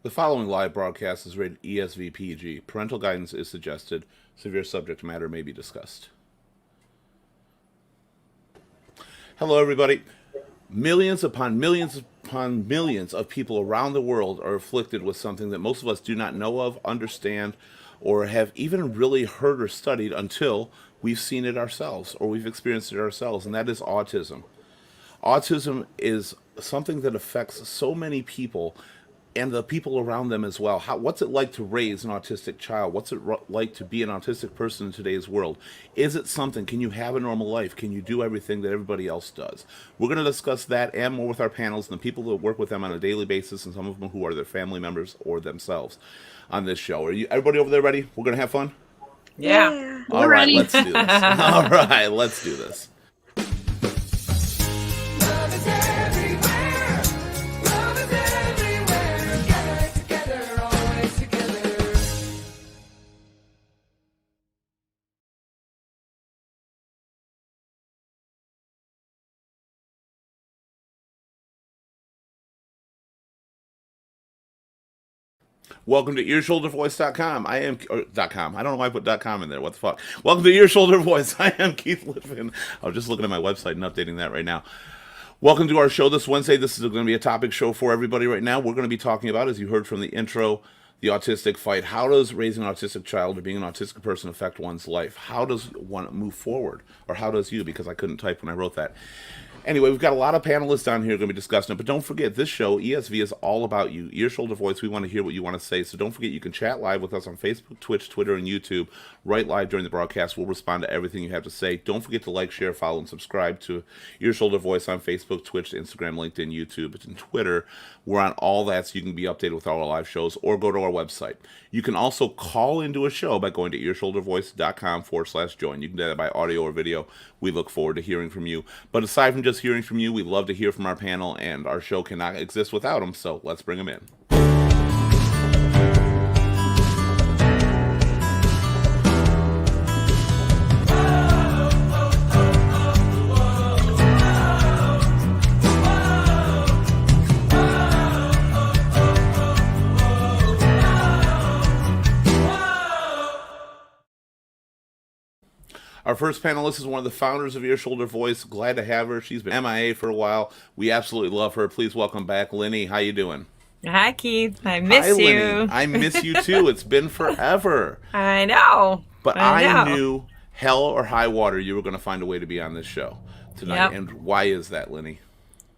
The following live broadcast is rated ESV-PG. Parental guidance is suggested. Severe subject matter may be discussed. Hello, everybody. Millions upon millions of people around the world are afflicted with something that most of us do not know of, understand, or have even really heard or studied until we've seen it ourselves or we've experienced it ourselves, and that is autism. Autism is something that affects so many people and the people around them as well. What's it like to raise an autistic child? What's it like to be an autistic person in today's world? Is it something? Can you have a normal life? Can you do everything that everybody else does? We're going to discuss that and more with our panels and the people that work with them on a daily basis, and some of them who are their family members or themselves on this show. Are you everybody over there ready? We're going to have fun? Yeah. All right, let's do this. All right, let's do this. Welcome to earshouldervoice.com. I am .com. I don't know why I put .com in there. What the fuck? Welcome to Ear Shoulder Voice. I am Keith Litvin. I was just looking at my website and updating that right now. Welcome to our show this Wednesday. This is going to be a topic show for everybody right now. We're going to be talking about, as you heard from the intro, the autistic fight. How does raising an autistic child or being an autistic person affect one's life? How does one move forward? Or how does you? Because I couldn't type when I wrote that. Anyway, we've got a lot of panelists on here going to be discussing it, but don't forget, this show, ESV, is all about you. Ear, shoulder, voice, we want to hear what you want to say, so don't forget you can chat live with us on Facebook, Twitch, Twitter, and YouTube right live during the broadcast. We'll respond to everything you have to say. Don't forget to like, share, follow, and subscribe to Ear, Shoulder, Voice on Facebook, Twitch, Instagram, LinkedIn, YouTube, and Twitter. We're on all that, so you can be updated with all our live shows, or go to our website. You can also call into a show by going to earshouldervoice.com/join. You can do that by audio or video. We look forward to hearing from you. But aside from just hearing from you, we love to hear from our panel, and our show cannot exist without them, so let's bring them in. Our first panelist is one of the founders of Ear Shoulder Voice. Glad to have her. She's been MIA for a while. We absolutely love her. Please welcome back Lenny. How you doing? Hi, Keith. I miss you. Lenny. I miss you too. It's been forever. I know. But I knew hell or high water you were going to find a way to be on this show tonight. Yep. And why is that, Lenny?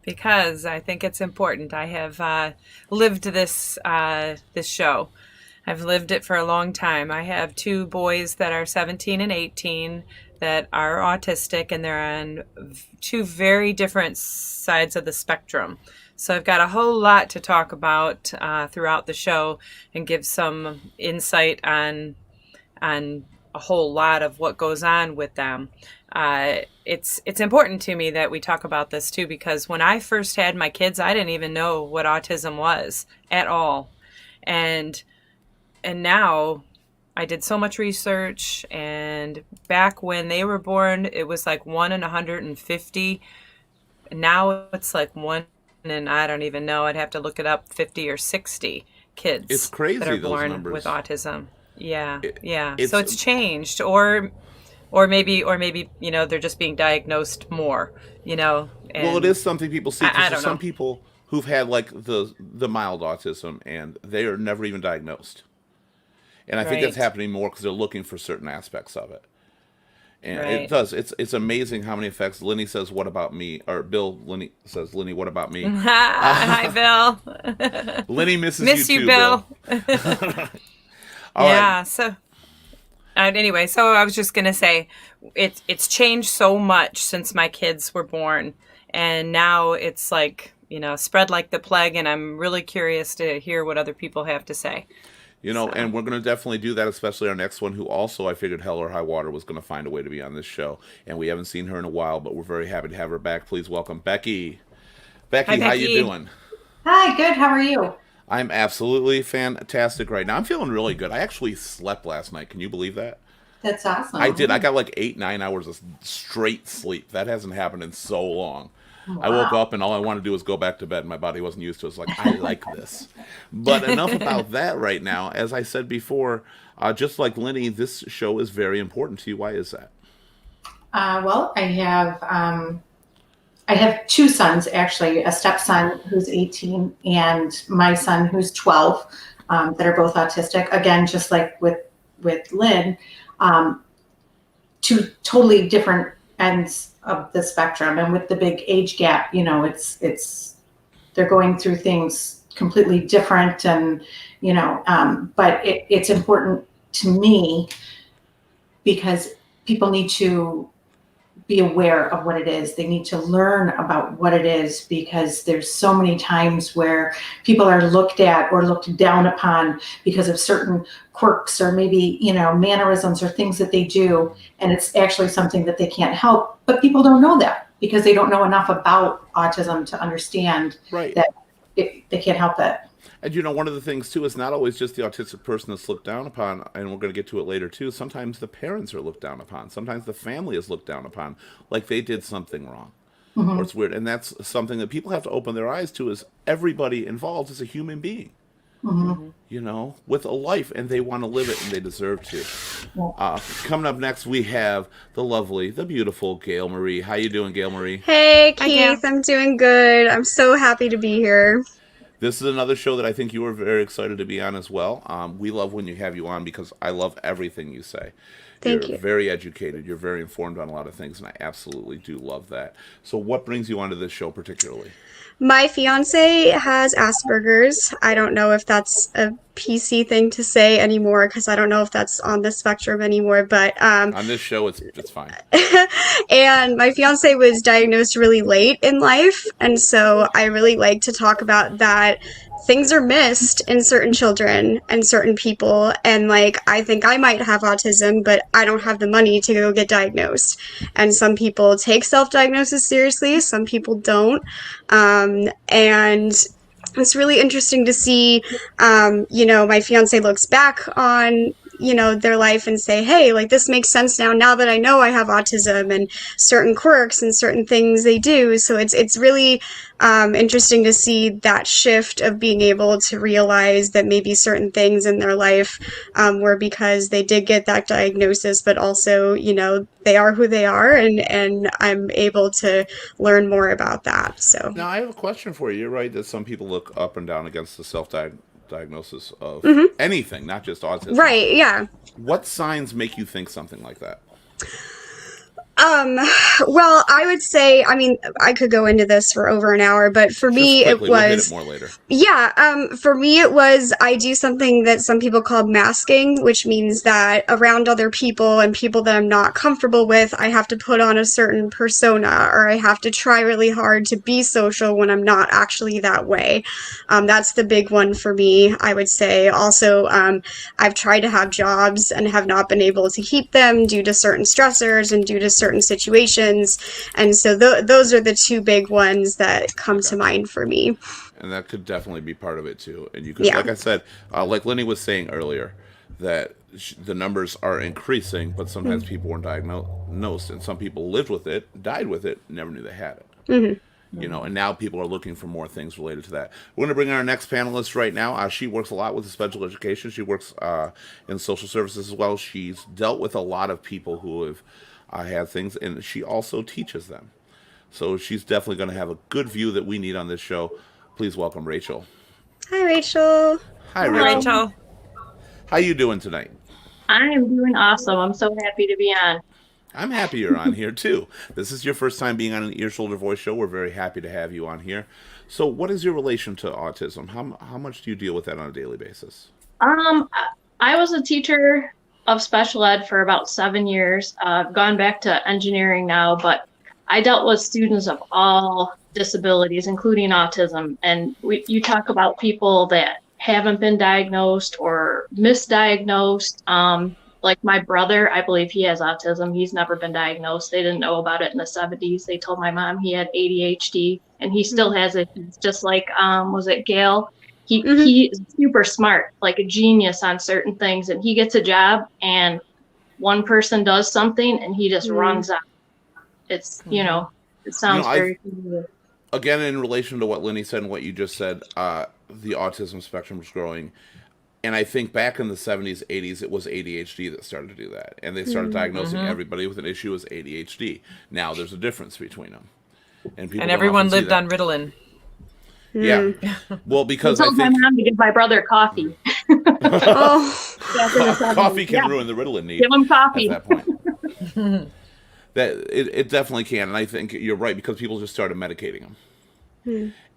Because I think it's important. I have lived this show. I've lived it for a long time. I have two boys that are 17 and 18 that are autistic, and they're on two very different sides of the spectrum. So I've got a whole lot to talk about throughout the show and give some insight on a whole lot of what goes on with them. It's important to me that we talk about this too, because when I first had my kids, I didn't even know what autism was at all. And now I did so much research, and back when they were born, it was like 1 in 150. Now it's like 1 in, I don't even know, I'd have to look it up, 50 or 60 kids. It's crazy, that are those born numbers. with autism. Yeah. So it's changed, or maybe they're just being diagnosed more. And well, it is something people see. I don't know. Some people who've had like the mild autism, and they are never even diagnosed. And I think that's happening more because they're looking for certain aspects of it. And it does. It's amazing how many effects. Lenny says, "What about me?" Or Lenny says, "Lenny, what about me?" Hi, Bill. Lenny misses Miss you too, Bill. All yeah. right. So anyway, so I was just gonna say, it's changed so much since my kids were born, and now it's like spread like the plague. And I'm really curious to hear what other people have to say. And we're going to definitely do that, especially our next one, who also I figured hell or high water was going to find a way to be on this show. And we haven't seen her in a while, but we're very happy to have her back. Please welcome Becky. Hi, Becky. How you doing? Hi, good. How are you? I'm absolutely fantastic right now. I'm feeling really good. I actually slept last night. Can you believe that? That's awesome. I did. I got like 8-9 hours of straight sleep. That hasn't happened in so long. I woke Wow. up and all I wanted to do was go back to bed. My body wasn't used to it. It's like, I like this. But enough about that right now. As I said before, just like Lenny, this show is very important to you. Why is that? Well, I have two sons actually, a stepson who's 18 and my son who's 12, that are both autistic. Again, just like with Lynn, two totally different ends of the spectrum, and with the big age gap, it's they're going through things completely different, and but it's important to me because people need to be aware of what it is. They need to learn about what it is, because there's so many times where people are looked at or looked down upon because of certain quirks or maybe, mannerisms or things that they do. And it's actually something that they can't help, but people don't know that because they don't know enough about autism to understand Right. that they can't help it. And one of the things too is not always just the autistic person that's looked down upon, and we're going to get to it later too. Sometimes the parents are looked down upon. Sometimes the family is looked down upon, like they did something wrong, or Mm-hmm. it's weird. And that's something that people have to open their eyes to. Is everybody involved is a human being, Mm-hmm. with a life, and they want to live it, and they deserve to. Yeah. Coming up next, we have the lovely, the beautiful Gail Marie. How you doing, Gail Marie? Hey Hi, Gail. Keith, I'm doing good. I'm so happy to be here. This is another show that I think you are very excited to be on as well. We love when you have you on because I love everything you say. Thank You're you. very educated. You're very informed on a lot of things, and I absolutely do love that. So, what brings you onto this show particularly? My fiance has Asperger's. I don't know if that's a PC thing to say anymore because I don't know if that's on the spectrum anymore, but On this show, it's fine. and my fiance was diagnosed really late in life, and so I really like to talk about that things are missed in certain children and certain people, and like I think I might have autism, but I don't have the money to go get diagnosed. And some people take self-diagnosis seriously, some people don't. And it's really interesting to see, my fiance looks back on, their life and say, hey, like this makes sense now that I know I have autism and certain quirks and certain things they do. So it's really interesting to see that shift of being able to realize that maybe certain things in their life were because they did get that diagnosis, but also, they are who they are, and I'm able to learn more about that. So, Now, I have a question for you. You're right that some people look up and down against the self-diagnosis of anything, not just autism. right, yeah. What signs make you think something like that? Um, well, I would say, I mean, I could go into this for over an hour, but for Just me, it quickly, we'll hit it was, more later. yeah, for me, it was, I do something that some people call masking, which means that around other people and people that I'm not comfortable with, I have to put on a certain persona, or I have to try really hard to be social when I'm not actually that way. That's the big one for me, I would say. Also, I've tried to have jobs and have not been able to keep them due to certain stressors and due to certain situations. And so those are the two big ones that come to mind for me. And that could definitely be part of it too. And you could, Yeah. like I said, like Lenny was saying earlier, that the numbers are increasing, but sometimes people weren't diagnosed, and some people lived with it, died with it, never knew they had it. And now people are looking for more things related to that. We're going to bring in our next panelist right now. She works a lot with special education. She works in social services as well. She's dealt with a lot of people who have had things, and she also teaches them. So she's definitely going to have a good view that we need on this show. Please welcome Rachel. Hi, Rachel. Hi, Hi, Rachel. Rachel. How you doing tonight? I am doing awesome. I'm so happy to be on. I'm happy you're on here too. This is your first time being on an Ear Shoulder Voice show. We're very happy to have you on here. So, what is your relation to autism? How much do you deal with that on a daily basis? I was a teacher of special ed for about 7 years. I've gone back to engineering now, but I dealt with students of all disabilities, including autism. And you talk about people that haven't been diagnosed or misdiagnosed. Like my brother, I believe he has autism. He's never been diagnosed. They didn't know about it in the 70s. They told my mom he had ADHD, and he still has it. It's just like, was it Gail? He is super smart, like a genius on certain things. And he gets a job, and one person does something, and he just runs out. It's, It sounds I very familiar. again, in relation to what Lenny said and what you just said, the autism spectrum is growing. And I think back in the 70s, 80s, it was ADHD that started to do that. And they started diagnosing everybody with an issue as ADHD. Now there's a difference between them. And people And don't everyone often see lived that. on Ritalin. Yeah. Well, I because I told my think mom to give my brother coffee. Oh, Back in the 70s. coffee can Yeah, ruin the Ritalin need give him at coffee. that point. It definitely can. And I think you're right, because people just started medicating them.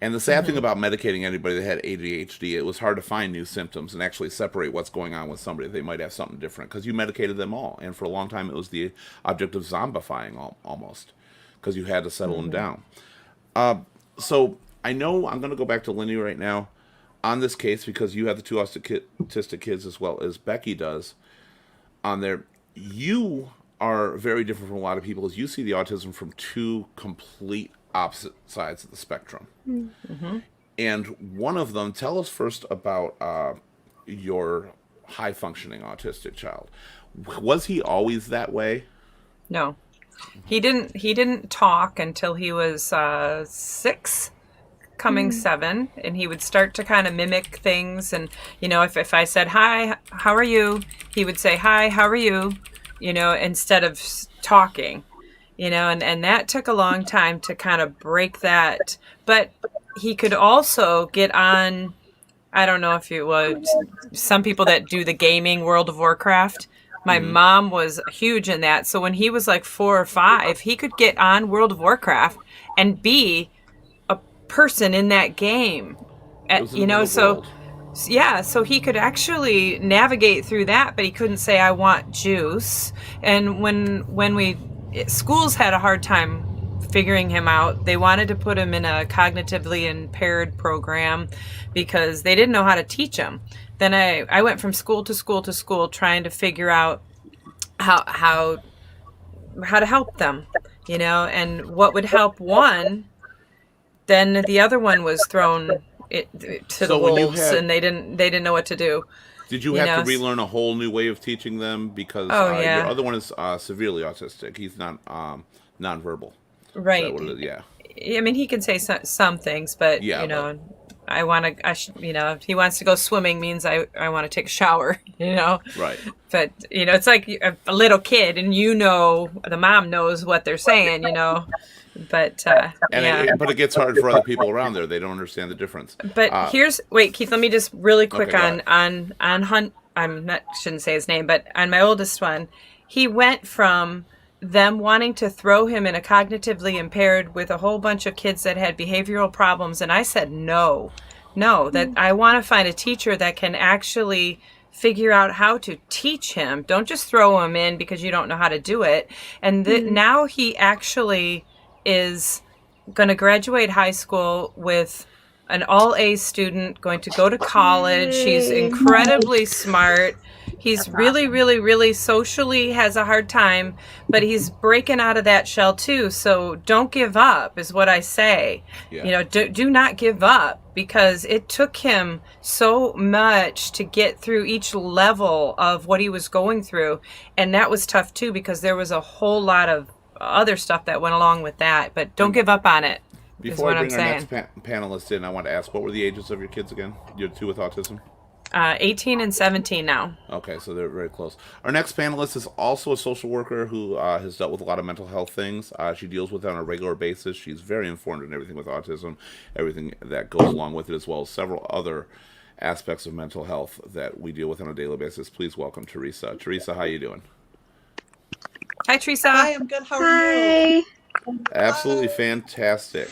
And the sad thing about medicating anybody that had ADHD, it was hard to find new symptoms and actually separate what's going on with somebody. They might have something different because you medicated them all. And for a long time, it was the object of zombifying almost, because you had to settle them down. So I know I'm going to go back to Lenny right now on this case, because you have the two autistic kids as well as Becky does on there. You are very different from a lot of people, as you see the autism from two complete opposite sides of the spectrum. And one of them, tell us first about your high functioning autistic child. Was he always that way? No, he didn't talk until he was 6, coming 7, and he would start to kind of mimic things. And if I said, hi, how are you, he would say, hi, how are you, instead of talking. And that took a long time to kind of break that. But he could also get on, I don't know if you would, some people that do the gaming World of Warcraft. My mom was huge in that. So when he was like 4 or 5, he could get on World of Warcraft and be a person in that game. So yeah, so he could actually navigate through that, but he couldn't say, I want juice. And when schools had a hard time figuring him out. They wanted to put him in a cognitively impaired program because they didn't know how to teach him. Then I went from school to school to school trying to figure out how to help them, and what would help one. Then the other one was thrown to the wolves, and they didn't know what to do. Did you have to relearn a whole new way of teaching them, because your other one is severely autistic? He's not nonverbal. Right. Is that what it is? Yeah. I mean, he can say some things, but I want to. If he wants to go swimming, means I want to take a shower. Right. But it's like a little kid, and the mom knows what they're saying. But but it gets hard for other people around there. They don't understand the difference. But wait, Keith. Let me just really quick okay, on Hunt. Shouldn't say his name, but on my oldest one, he went from them wanting to throw him in a cognitively impaired with a whole bunch of kids that had behavioral problems, and I said no, that I want to find a teacher that can actually figure out how to teach him. Don't just throw him in because you don't know how to do it. And now he actually is going to graduate high school with an all-A student, going to go to college. He's incredibly smart. He's really, really, really socially has a hard time, but he's breaking out of that shell too. So don't give up is what I say. Yeah. Do not give up, because it took him so much to get through each level of what he was going through. And that was tough too, because there was a whole lot of other stuff that went along with that, but don't give up on it. Before I bring our next panelist in, I want to ask, what were the ages of your kids again? Your two with autism? 18 and 17 now. Okay, so they're very close. Our next panelist is also a social worker who has dealt with a lot of mental health things. She deals with it on a regular basis. She's very informed in everything with autism, everything that goes along with it, as well as several other aspects of mental health that we deal with on a daily basis. Please welcome Teresa. Teresa, how you doing? Hi, Teresa. Hi, I'm good. How are you? Absolutely fantastic.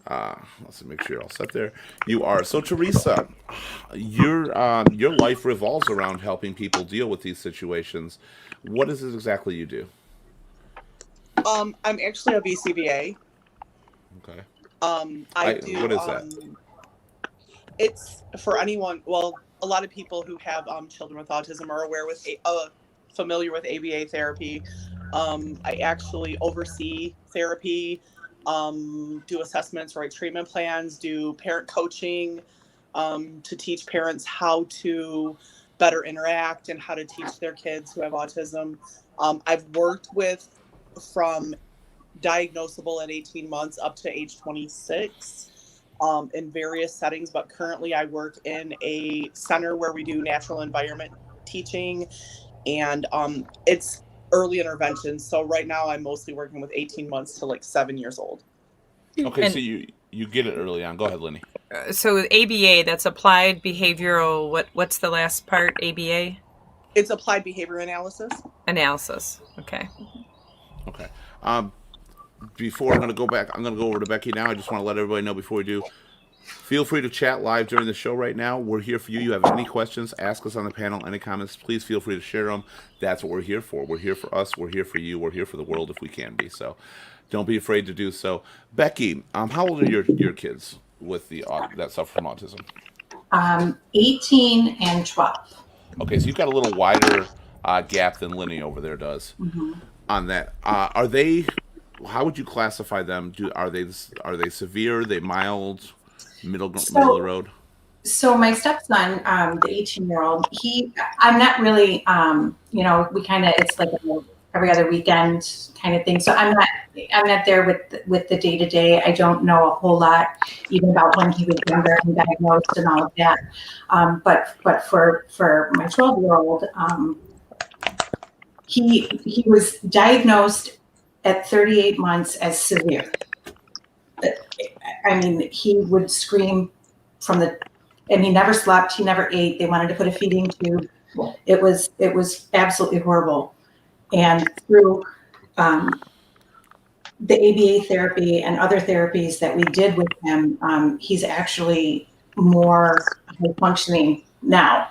Let's make sure you're all set there. You are. So, Teresa, your life revolves around helping people deal with these situations. What is it exactly you do? I'm actually a BCBA. Okay. I do. What is that? It's for anyone. Well, a lot of people who have children with autism are familiar with ABA therapy. I actually oversee therapy, do assessments, write treatment plans, do parent coaching, to teach parents how to better interact and how to teach their kids who have autism. I've worked with from diagnosable at 18 months up to age 26 in various settings. But currently I work in a center where we do natural environment teaching, and it's early intervention. So right now I'm mostly working with 18 months to like 7 years old. Okay, so And you get it early on. Go ahead, Lenny. so ABA, that's applied behavioral. What's the last part? ABA It's applied behavior analysis. analysis. Okay. Okay. Before I'm going to go back, I'm going to go over to Becky now. I just want to let everybody know before we do. Feel free to chat live during the show right now. We're here for you. You have any questions, ask us on the panel. Any comments, please feel free to share them. That's what we're here for. We're here for us. We're here for you. We're here for the world if we can be. So don't be afraid to do so. Becky, how old are your kids with that suffer from autism? 18 and 12. Okay, so you've got a little wider gap than Lenny over there does on that. Are they? How would you classify them? Are they severe? Are they mild? Middle of the road? So my stepson, the 18-year-old, I'm not really, we kind of, it's like every other weekend kind of thing. So I'm not there with the day-to-day. I don't know a whole lot even about when he was younger and diagnosed and all of that. But for my 12-year-old, he was diagnosed at 38 months as severe. I mean, he would scream and he never slept, he never ate. They wanted to put a feeding tube. It was absolutely horrible. And through the ABA therapy and other therapies that we did with him, he's actually more high functioning now.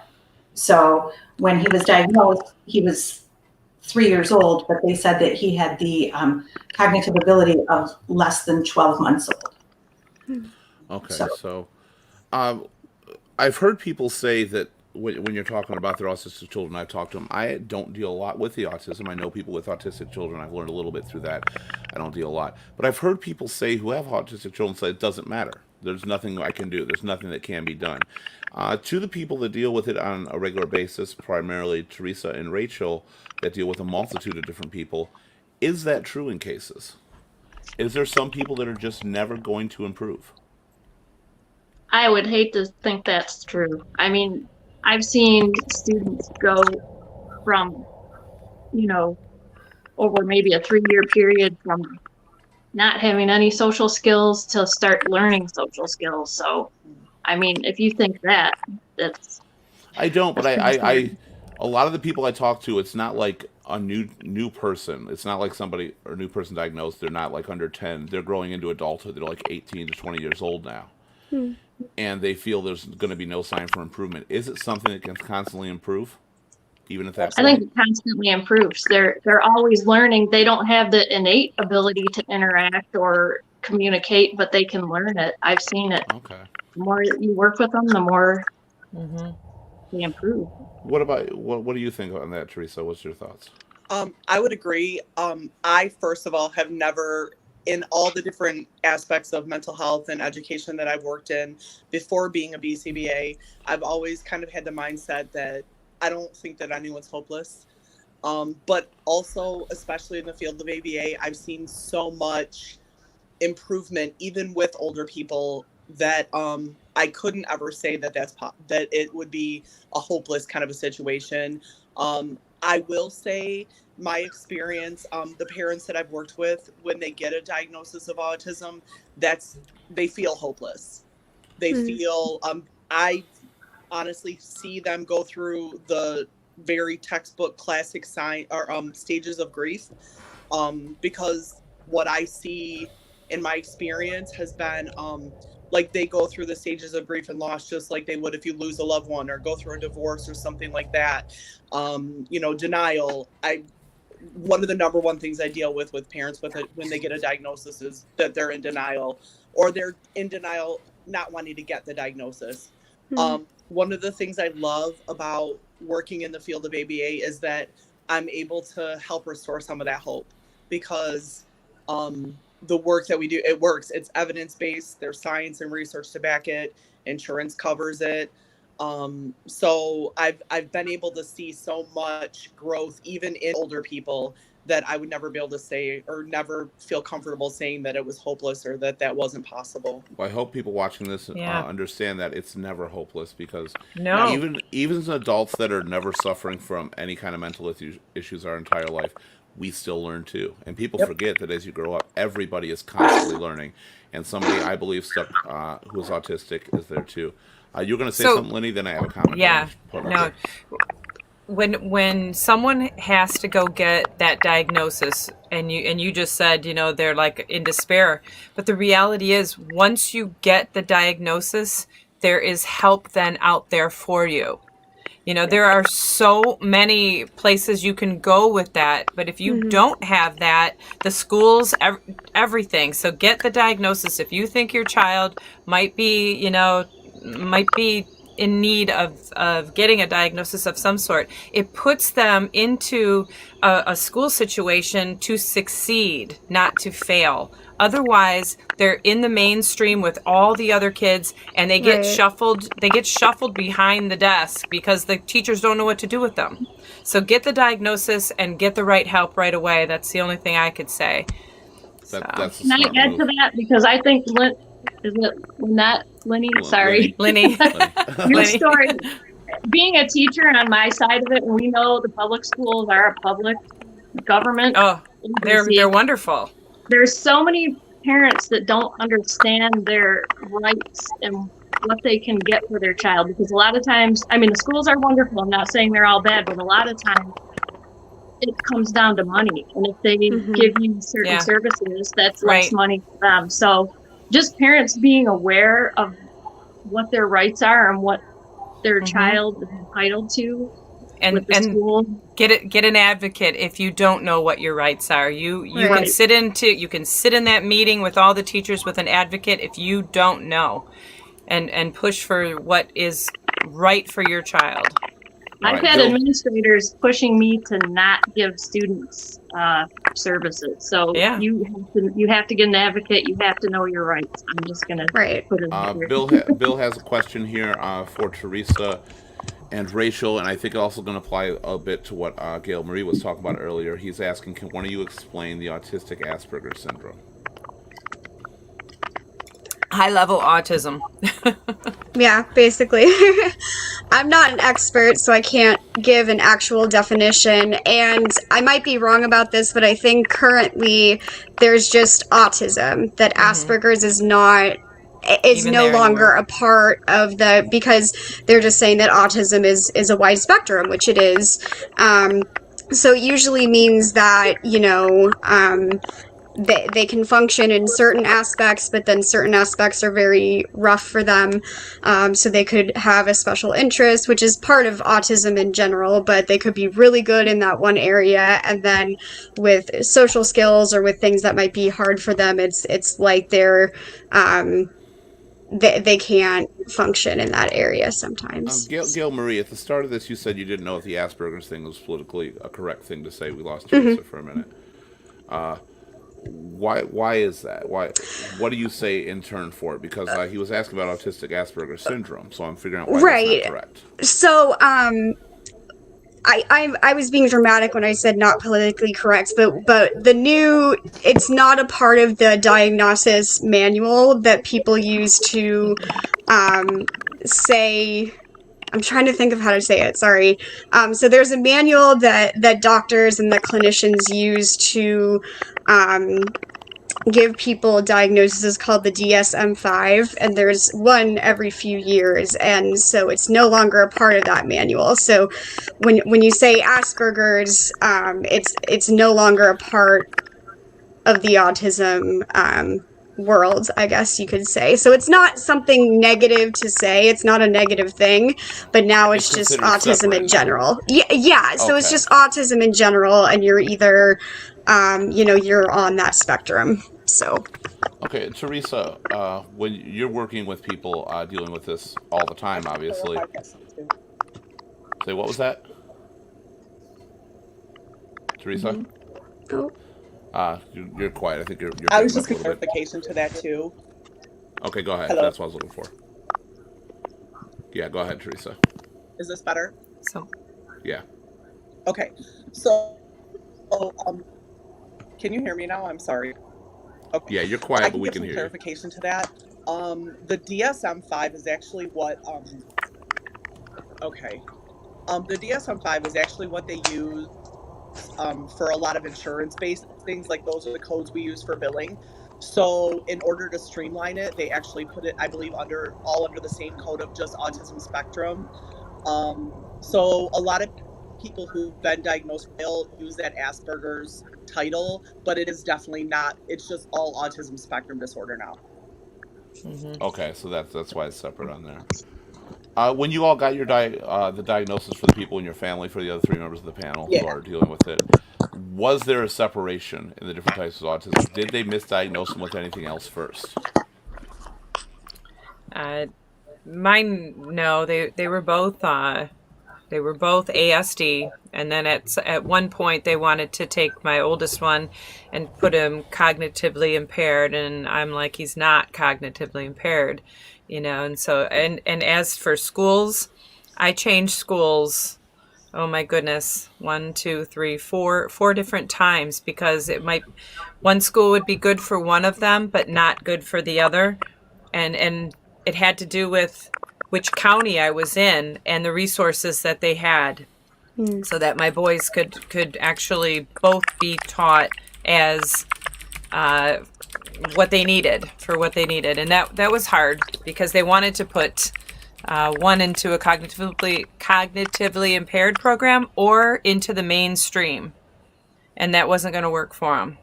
So when he was diagnosed, he was 3 years old, but they said that he had the cognitive ability of less than 12 months old. Okay, so I've heard people say that when you're talking about their autistic children, I've talked to them. I don't deal a lot with the autism. I know people with autistic children. I've learned a little bit through that. I don't deal a lot. But I've heard people say who have autistic children say it doesn't matter. There's nothing I can do. There's nothing that can be done. To the people that deal with it on a regular basis, primarily Teresa and Rachel, that deal with a multitude of different people, is that true in cases? Is there some people that are just never going to improve? I would hate to think that's true. I mean, I've seen students go from, over maybe a 3-year period from not having any social skills to start learning social skills. So, I mean, if you think that's... I don't, but I a lot of the people I talk to, it's not like a new person. It's not like somebody or a new person diagnosed. They're not like under 10. They're growing into adulthood. They're like 18 to 20 years old now. And they feel there's going to be no sign for improvement. Is it something that can constantly improve, even at that point? I think it constantly improves. They're always learning. They don't have the innate ability to interact or communicate, but they can learn it. I've seen it. Okay. The more you work with them, the more they improve. What about what do you think on that, Teresa? What's your thoughts? I would agree. I first of all have never, in all the different aspects of mental health and education that I've worked in before being a BCBA, I've always kind of had the mindset that I don't think that anyone's hopeless. But also, especially in the field of ABA, I've seen so much improvement, even with older people, that I couldn't ever say that that it would be a hopeless kind of a situation. I will say my experience, the parents that I've worked with, when they get a diagnosis of autism, they feel hopeless. They feel, I honestly see them go through the very textbook classic stages of grief, because what I see in my experience has been, like they go through the stages of grief and loss just like they would if you lose a loved one or go through a divorce or something like that. Denial. One of the number one things I deal with parents when they get a diagnosis is that they're in denial, or they're in denial not wanting to get the diagnosis. One of the things I love about working in the field of ABA is that I'm able to help restore some of that hope, because the work that we do, it works. It's evidence-based. There's science and research to back it. Insurance covers it. So I've been able to see so much growth, even in older people, that I would never be able to say or never feel comfortable saying that it was hopeless or that wasn't possible. Well, I hope people watching this Yeah. understand that it's never hopeless, because No. even as adults that are never suffering from any kind of mental issues our entire life, we still learn too. And people Yep. forget that as you grow up, everybody is constantly learning. And somebody, I believe, who is autistic is there too. You're going to say So- something, Lenny? Then I have a comment. Yeah. Put on No. there. When someone has to go get that diagnosis, and you just said, you know, they're like in despair, but the reality is, once you get the diagnosis, there is help then out there for you. You know, there are so many places you can go with that, but if you don't have that, the schools, everything. So get the diagnosis. If you think your child might be in need of getting a diagnosis of some sort, it puts them into a school situation to succeed, not to fail. Otherwise, they're in the mainstream with all the other kids, and they get Right. shuffled. They get shuffled behind the desk because the teachers don't know what to do with them. So get the diagnosis and get the right help right away. That's the only thing I could say. That's a Can I smart add move. to that? Because I think Lenny? Sorry. Lenny. Your Lenny. story, being a teacher on my side of it, and we know the public schools are a public government. Oh, agency. they're wonderful. There's so many parents that don't understand their rights and what they can get for their child, because a lot of times, I mean, the schools are wonderful. I'm not saying they're all bad, but a lot of times it comes down to money. And if they give you certain Yeah. services, that's Right. less money for them. So just parents being aware of what their rights are and what their child is entitled to with the school. Get an advocate if you don't know what your rights are. You can Right. sit in that meeting with all the teachers with an advocate if you don't know, and push for what is right for your child. I've Right, had Bill. administrators pushing me to not give students services. So Yeah. you have to get an advocate. You have to know your rights. I'm just gonna Right. put it out here. Bill has a question here for Teresa and Rachel, and I think also going to apply a bit to what Gail Marie was talking about earlier. He's asking, can one of you explain the autistic Asperger's syndrome? High level autism. Yeah, basically. I'm not an expert, so I can't give an actual definition, and I might be wrong about this, but I think currently there's just autism, that Asperger's is not, is Even no there longer anymore. a part of the, because they're just saying that autism is a wide spectrum, which it is. So it usually means that, you know, they can function in certain aspects, but then certain aspects are very rough for them. So they could have a special interest, which is part of autism in general, but they could be really good in that one area. And then with social skills or with things that might be hard for them, it's like they're, they can't function in that area sometimes. Gail Marie, at the start of this, you said you didn't know if the Asperger's thing was politically a correct thing to say. We lost Teresa for a minute. Why is that? What do you say in turn for it? Because he was asking about autistic Asperger's syndrome, so I'm figuring out why Right. that's not correct. So, I was being dramatic when I said not politically correct, but it's not a part of the diagnosis manual that people use to say. I'm trying to think of how to say it. Sorry. So there's a manual that doctors and the clinicians use to give people diagnoses called the DSM-5, and there's one every few years, and so it's no longer a part of that manual. So when you say Asperger's, it's no longer a part of the autism world, I guess you could say. So it's not something negative to say. It's not a negative thing, but now it's just considered autism separate in now. general. Yeah. So it's Okay. just autism in general, and you're either, you're on that spectrum. So. Okay, Teresa, when you're working with people dealing with this all the time, obviously. Say, what was that? Teresa? Oh. You're quiet. I think you're I was breaking just up a little bit. clarification to that too. Okay, go ahead. Hello. That's what I was looking for. Yeah, go ahead, Teresa. Is this better? So Yeah. Okay. So Can you hear me now? I'm sorry. Okay. Yeah, you're I quiet, but can we give can some hear you. clarification to that. The DSM-5 is actually what, okay. The DSM-5 is actually what they use for a lot of insurance-based things. Like those are the codes we use for billing. So in order to streamline it, they actually put it, I believe, under the same code of just autism spectrum. So a lot of people who've been diagnosed will use that Asperger's title, but it is definitely not. It's just all autism spectrum disorder now. Okay, so that's why it's separate on there. When you all got your the diagnosis for the people in your family, for the other three members of the panel who Yeah. are dealing with it, was there a separation in the different types of autism? Did they misdiagnose them with anything else first? Mine, no, they were both ASD, and then at one point they wanted to take my oldest one and put him cognitively impaired, and I'm like, he's not cognitively impaired, and so and as for schools, I changed schools. Oh my goodness, 4 different times, because one school would be good for one of them but not good for the other, and it had to do with which county I was in and the resources that they had, so that my boys could actually both be taught as what they needed, and that was hard, because they wanted to put one into a cognitively impaired program or into the mainstream, and that wasn't going to work for them,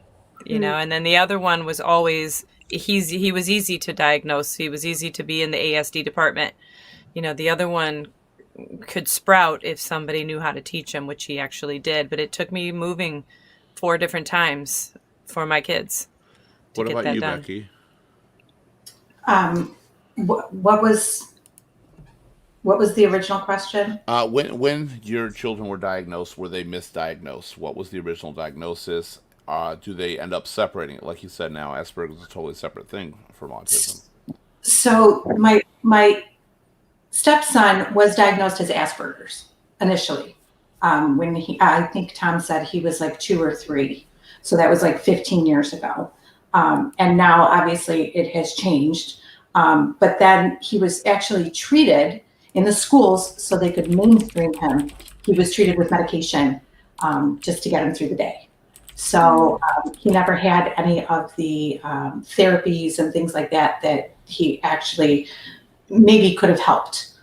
and then the other one was always, he was easy to diagnose, he was easy to be in the ASD department. The other one could sprout if somebody knew how to teach him, which he actually did, but it took me moving 4 different times for my kids to What get about that you, done. Becky? What was the original question? When your children were diagnosed, were they misdiagnosed? What was the original diagnosis? Do they end up separating it? Like you said, now Asperger's is a totally separate thing from autism. So my stepson was diagnosed as Asperger's initially. When I think Tom said he was like 2 or 3. So that was like 15 years ago. And now obviously it has changed. But then he was actually treated in the schools so they could mainstream him. He was treated with medication just to get him through the day. So he never had any of the therapies and things like that he actually maybe could have helped.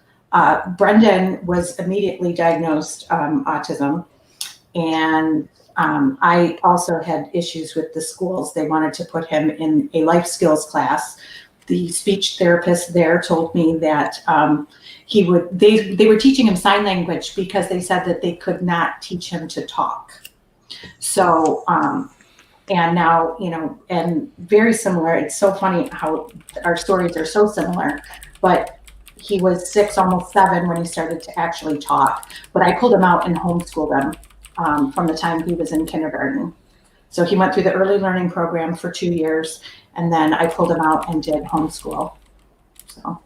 Brendan was immediately diagnosed autism, and I also had issues with the schools. They wanted to put him in a life skills class. The speech therapist there told me that they were teaching him sign language because they said that they could not teach him to talk. So, and now, and very similar. It's so funny how our stories are so similar, but he was 6, almost 7 when he started to actually talk. But I pulled him out and homeschooled him from the time he was in kindergarten. So he went through the early learning program for 2 years, and then I pulled him out and did homeschool. So.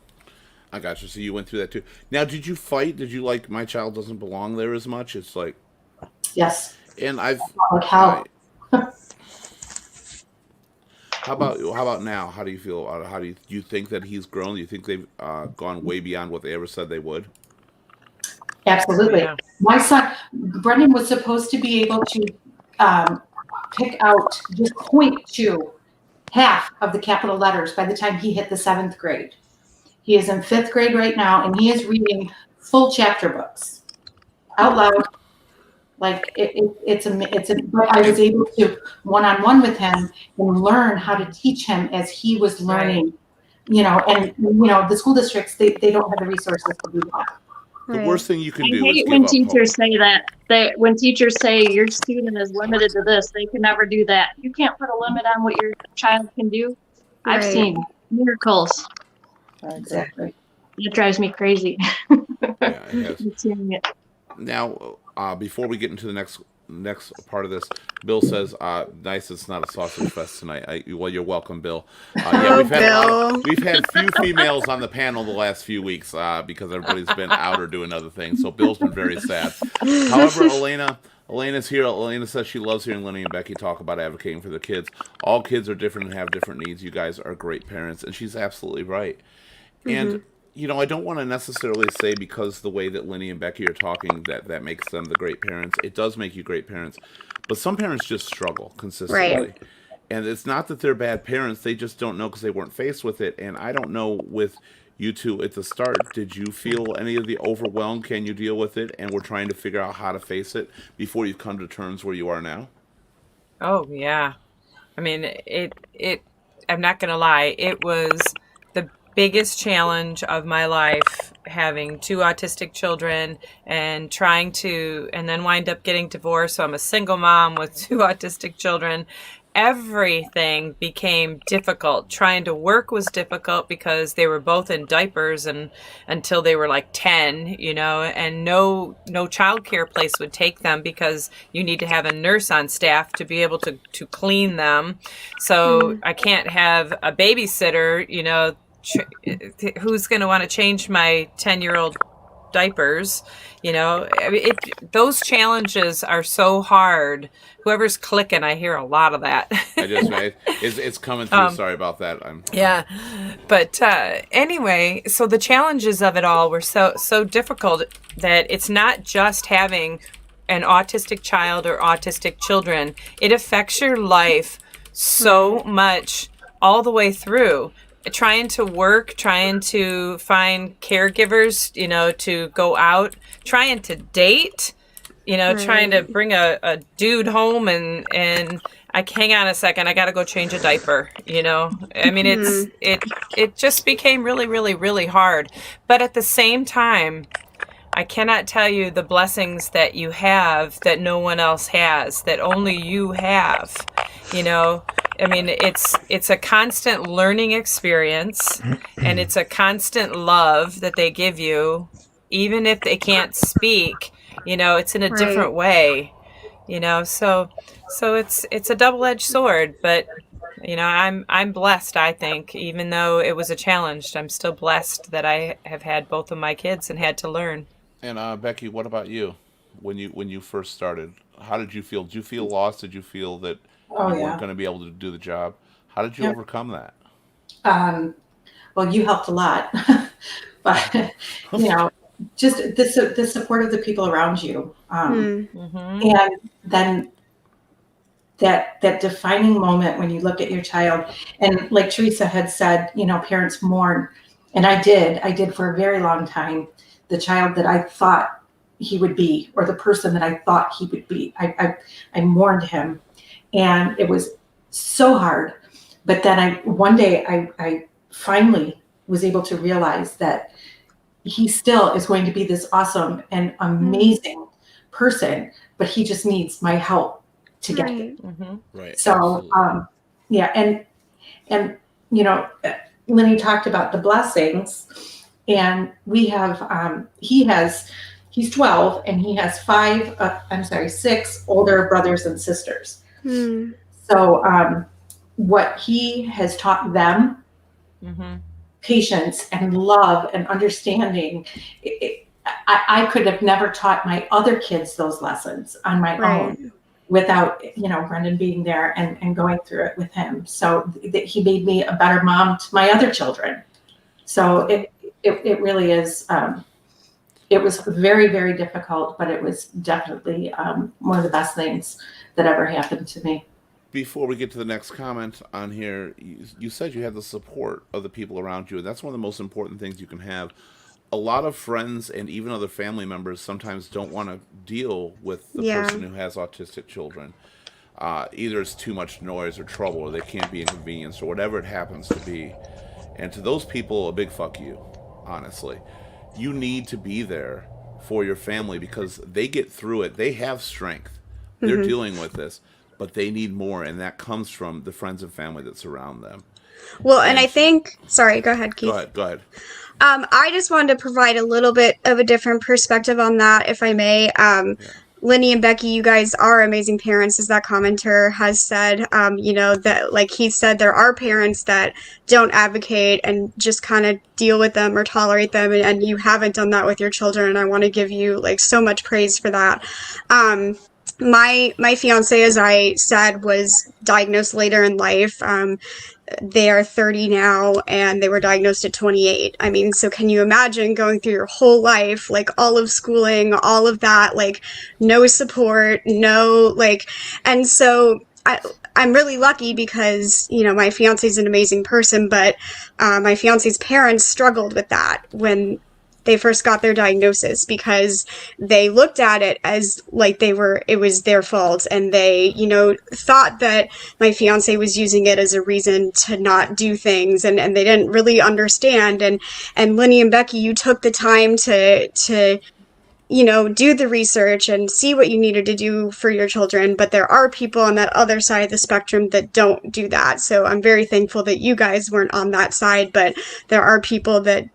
I got you. So you went through that too. Now, did you fight? Did you like My Child Doesn't Belong There as much? It's like, Yes. and Like how? How about now? How do you feel? Do you think that he's grown? Do you think they've gone way beyond what they ever said they would? Absolutely. Yeah. My son, Brendan, was supposed to be able to pick out, just point to half of the capital letters by the time he hit the 7th grade. He is in 5th grade right now, and he is reading full chapter books out loud. Like but I was able to one-on-one with him and learn how to teach him as he was learning, and the school districts, they don't have the resources to do that. The worst thing you can I do is hate give when up teachers hope. say that. When teachers say your student is limited to this, they can never do that. You can't put a limit on what your child can do. I've Right. seen miracles. Exactly. It drives me crazy. Yeah, it has. Seeing it. Now, before we get into the next next part of this. Bill says, "Nice, it's not a sausage fest tonight." Well, you're welcome, Bill. Yeah, we've had few females on the panel the last few weeks because everybody's been out or doing other things. So Bill's been very sad. However, Elena's here. Elena says she loves hearing Lenny and Becky talk about advocating for their kids. All kids are different and have different needs. You guys are great parents, and she's absolutely right. And I don't want to necessarily say because the way that Lenny and Becky are talking that makes them the great parents. It does make you great parents. But some parents just struggle consistently. Right. And it's not that they're bad parents. They just don't know because they weren't faced with it. And I don't know with you two at the start, did you feel any of the overwhelm? Can you deal with it? And we're trying to figure out how to face it before you've come to terms where you are now? Oh, yeah. I mean, I'm not going to lie. It was the biggest challenge of my life, having two autistic children and and then wind up getting divorced. So I'm a single mom with two autistic children. Everything became difficult. Trying to work was difficult because they were both in diapers and until they were like 10, and no childcare place would take them because you need to have a nurse on staff to be able to clean them. So I can't have a babysitter, who's going to want to change my 10-year-old diapers. Those challenges are so hard. Whoever's clicking, I hear a lot of that. It's coming through. Sorry about that. Yeah, but anyway, so the challenges of it all were so difficult that it's not just having an autistic child or autistic children. It affects your life so much all the way through. Trying to work, trying to find caregivers, to go out, trying to date, trying to bring a dude home and hang on a second, I got to go change a diaper, I mean, it just became really, really, really hard. But at the same time, I cannot tell you the blessings that you have that no one else has, that only you have, I mean, it's a constant learning experience, and it's a constant love that they give you, even if they can't speak, it's in a different way, so it's a double-edged sword, but I'm blessed. I think even though it was a challenge, I'm still blessed that I have had both of my kids and had to learn. And Becky, what about you? When you first started, how did you feel? Did you feel lost? Did you feel that you weren't going to be able to do the job? How did you overcome that? Well, you helped a lot, but just the support of the people around you, and then that defining moment when you look at your child, and like Teresa had said, parents mourn, and I did for a very long time, the child that I thought he would be, or the person that I thought he would be. I mourned him, and it was so hard. But then one day I finally was able to realize that he still is going to be this awesome and amazing person, but he just needs my help to get there. Right. So, and Lenny talked about the blessings, and we have, he's 12 and he has 6 older brothers and sisters. So, what he has taught them, patience and love and understanding, I could have never taught my other kids those lessons on my own without, Brendan being there and going through it with him. So that he made me a better mom to my other children. So it really is, it was very, very difficult, but it was definitely one of the best things that ever happened to me. Before we get to the next comment on here, you said you had the support of the people around you, and that's one of the most important things you can have. A lot of friends and even other family members sometimes don't want to deal with the person who has autistic children. Either it's too much noise or trouble, or they can't be inconvenienced, or whatever it happens to be. And to those people, a big fuck you, honestly. You need to be there for your family because they get through it. They have strength. They're dealing with this. But they need more, and that comes from the friends and family that surround them. Well, and I think... Sorry, go ahead, Keith. Go ahead. I just wanted to provide a little bit of a different perspective on that, if I may. Linny and Becky, you guys are amazing parents, as that commenter has said. That, like he said, there are parents that don't advocate and just kind of deal with them or tolerate them, and you haven't done that with your children, and I want to give you like so much praise for that. My fiance, as I said, was diagnosed later in life. They are 30 now, and they were diagnosed at 28. I mean, so can you imagine going through your whole life, like all of schooling, all of that, like no support, no, like, and so I'm really lucky because, my fiance is an amazing person, but my fiance's parents struggled with that when they first got their diagnosis, because they looked at it as like it was their fault, and they, thought that my fiance was using it as a reason to not do things, and they didn't really understand. And Linny and Becky, you took the time to do the research and see what you needed to do for your children. But there are people on that other side of the spectrum that don't do that. So I'm very thankful that you guys weren't on that side, but there are people that,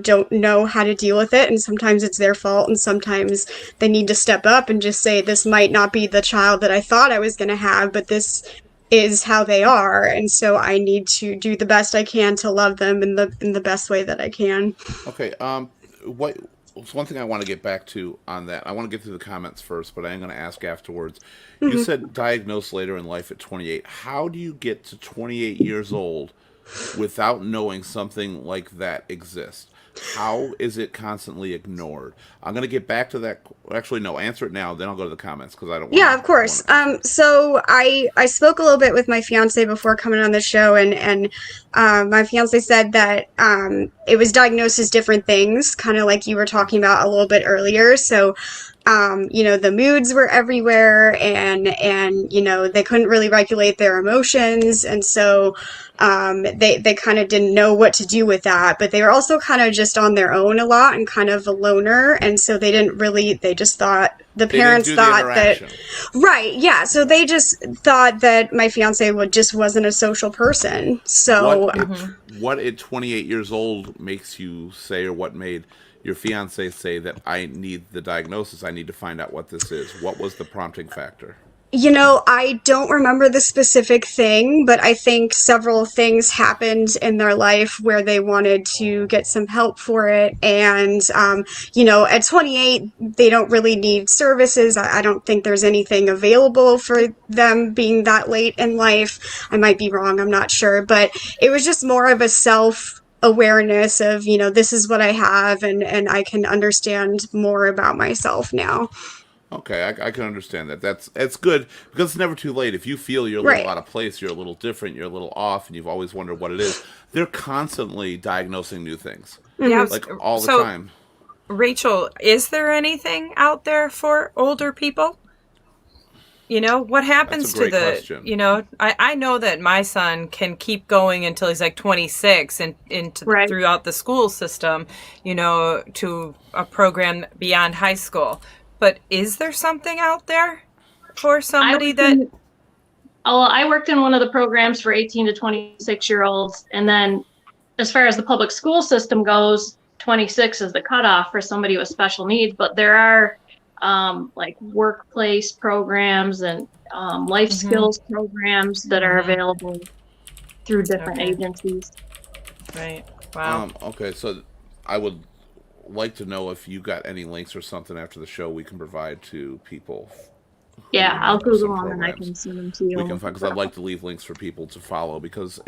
don't know how to deal with it. And sometimes it's their fault. And sometimes they need to step up and just say, this might not be the child that I thought I was going to have, but this is how they are. And so I need to do the best I can to love them in the best way that I can. Okay. So one thing I want to get back to on that, I want to get through the comments first, but I am going to ask afterwards. Mm-hmm. You said diagnosed later in life at 28. How do you get to 28 years old without knowing something like that exists? How is it constantly ignored? I'm going to get back to that. Actually, no, answer it now, then I'll go to the comments, because I don't want Yeah, of course. So I spoke a little bit with my fiance before coming on the show, and my fiance said that it was diagnosed as different things, kind of like you were talking about a little bit earlier. So the moods were everywhere, and they couldn't really regulate their emotions, and so they kind of didn't know what to do with that. But they were also kind of just on their own a lot and kind of a loner, and so they just thought, the parents thought that, right, yeah, so they just thought that my fiance just wasn't a social person. So what at 28 years old makes you say, or what made your fiance say that I need the diagnosis, I need to find out what this is? What was the prompting factor? I don't remember the specific thing, but I think several things happened in their life where they wanted to get some help for it. And, at 28, they don't really need services. I don't think there's anything available for them being that late in life. I might be wrong, I'm not sure. But it was just more of a self-awareness of, this is what I have, and I can understand more about myself now. Okay, I can understand that. It's good, because it's never too late. If you feel you're a little out of place, you're a little different, you're a little off, and you've always wondered what it is, they're constantly diagnosing new things. Yeah, like all the time. Rachel, is there anything out there for older people? What happens to question. I know that my son can keep going until he's like 26 and throughout the school system, to a program beyond high school. But is there something out there for somebody I worked in one of the programs for 18 to 26-year-olds. And then as far as the public school system goes, 26 is the cutoff for somebody with special needs. But there are like workplace programs and life skills programs that are available through different agencies. Right. Wow. Okay, so I would like to know if you got any links or something after the show we can provide to people. Yeah, I'll Google them and I can send them to you. We can find, because I'd like to leave links for people to follow, because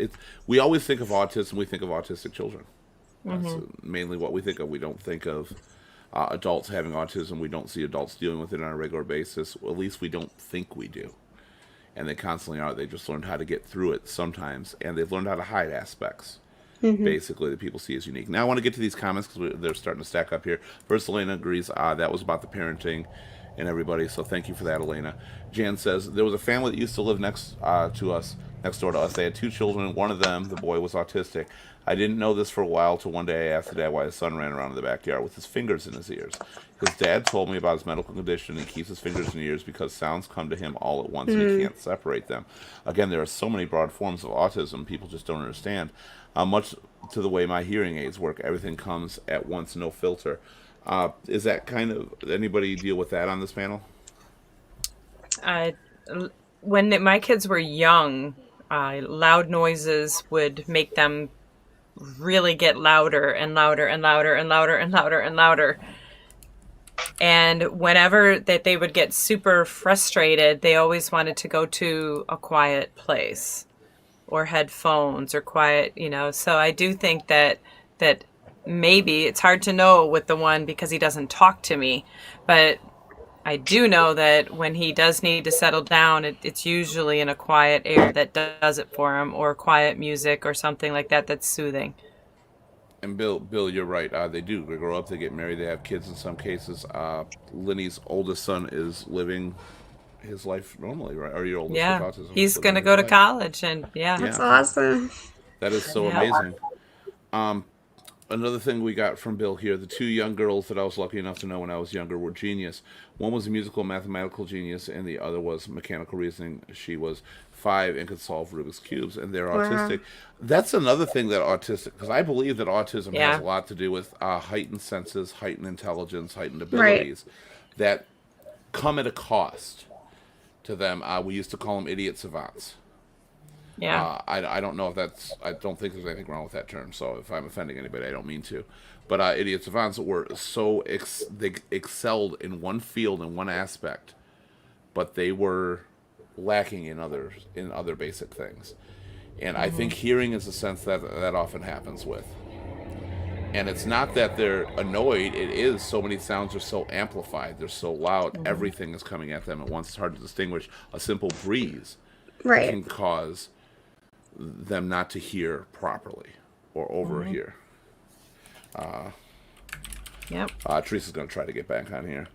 we always think of autism, we think of autistic children. That's mainly what we think of. We don't think of adults having autism. We don't see adults dealing with it on a regular basis. Well, at least we don't think we do. And they constantly are. They just learned how to get through it sometimes, and they've learned how to hide aspects. Basically, that people see as unique. Now I want to get to these comments, because they're starting to stack up here. First, Elena agrees that was about the parenting and everybody, so thank you for that, Elena. Jan says, there was a family that used to live next door to us. They had 2 children. One of them, the boy, was autistic. I didn't know this for a while, till one day I asked the dad why his son ran around in the backyard with his fingers in his ears. His dad told me about his medical condition, and he keeps his fingers in his ears because sounds come to him all at once and he can't separate them. Again, there are so many broad forms of autism, people just don't understand. Much to the way my hearing aids work, everything comes at once, no filter. Is that kind of, anybody deal with that on this panel? When my kids were young, loud noises would make them really get louder and louder and louder and louder and louder and louder. And whenever that they would get super frustrated, they always wanted to go to a quiet place or headphones or quiet, So I do think that maybe it's hard to know with the one because he doesn't talk to me, but I do know that when he does need to settle down, it's usually in a quiet area that does it for him, or quiet music or something like that that's soothing. And Bill, you're right. They do. They grow up, they get married, they have kids in some cases. Lenny's oldest son is living his life normally, right? Or your oldest with autism? He's going to go to college, and That's awesome. That is so amazing. Another thing we got from Bill here, the two young girls that I was lucky enough to know when I was younger were genius. One was a musical mathematical genius, and the other was mechanical reasoning. She was 5 and could solve Rubik's Cubes, and they're autistic. That's another thing that autistic, because I believe that autism has a lot to do with heightened senses, heightened intelligence, heightened abilities that come at a cost to them. We used to call them idiot savants. Yeah. I don't know if that's... I don't think there's anything wrong with that term, so if I'm offending anybody, I don't mean to. But idiot savants were so... they excelled in one field, in one aspect, but they were lacking in other basic things. And I think hearing is a sense that often happens with. And it's not that they're annoyed, it is so many sounds are so amplified, they're so loud, everything is coming at them at once. It's hard to distinguish. A simple breeze can cause them not to hear properly or overhear. Teresa's going to try to get back on here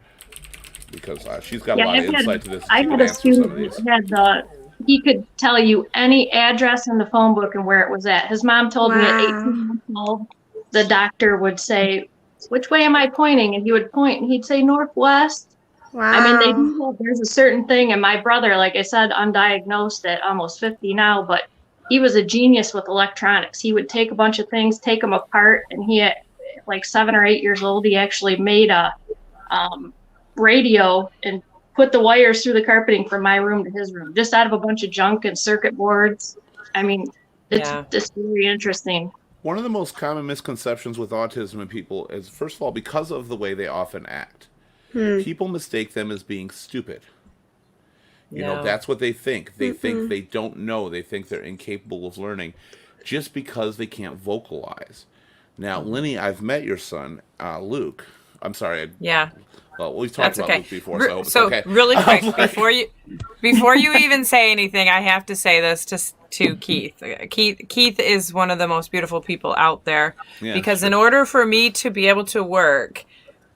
because she's got a lot of insight to this. I had a student that had he could tell you any address in the phone book and where it was at. His mom told me at 18 months old, the doctor would say, "Which way am I pointing?" And he would point and he'd say northwest. Wow. I mean, they do have, there's a certain thing, and my brother, like I said, undiagnosed at almost 50 now, but he was a genius with electronics. He would take a bunch of things, take them apart, and he, at like 7 or 8 years old, he actually made a radio and put the wires through the carpeting from my room to his room, just out of a bunch of junk and circuit boards. I mean, it's just very interesting. One of the most common misconceptions with autism in people is, first of all, because of the way they often act. People mistake them as being stupid. You know, that's what they think. They think they don't know. They think they're incapable of learning just because they can't vocalize. Now, Lenny, I've met your son, Luke. I'm sorry. Well, we've talked about Luke before, so I hope it's okay. Really quick, before you even say anything, I have to say this to Keith. Keith is one of the most beautiful people out there because in order for me to be able to work,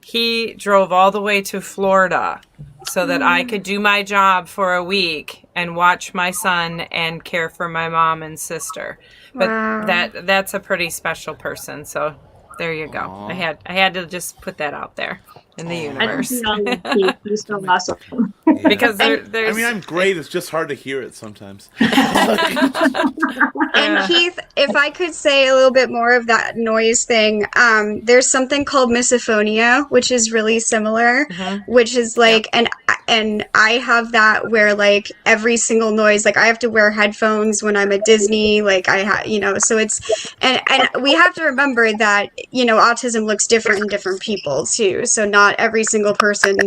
he drove all the way to Florida so that I could do my job for a week and watch my son and care for my mom and sister. But that's a pretty special person. So there you go. Aww. I had to just put that out there in the universe. He's so awesome. Because there's... I mean, I'm great. It's just hard to hear it sometimes. And Keith, if I could say a little bit more of that noise thing, there's something called misophonia, which is really similar, which is like, and I have that where like every single noise, like I have to wear headphones when I'm at Disney, like so it's, and we have to remember that, autism looks different in different people too. So not every single person,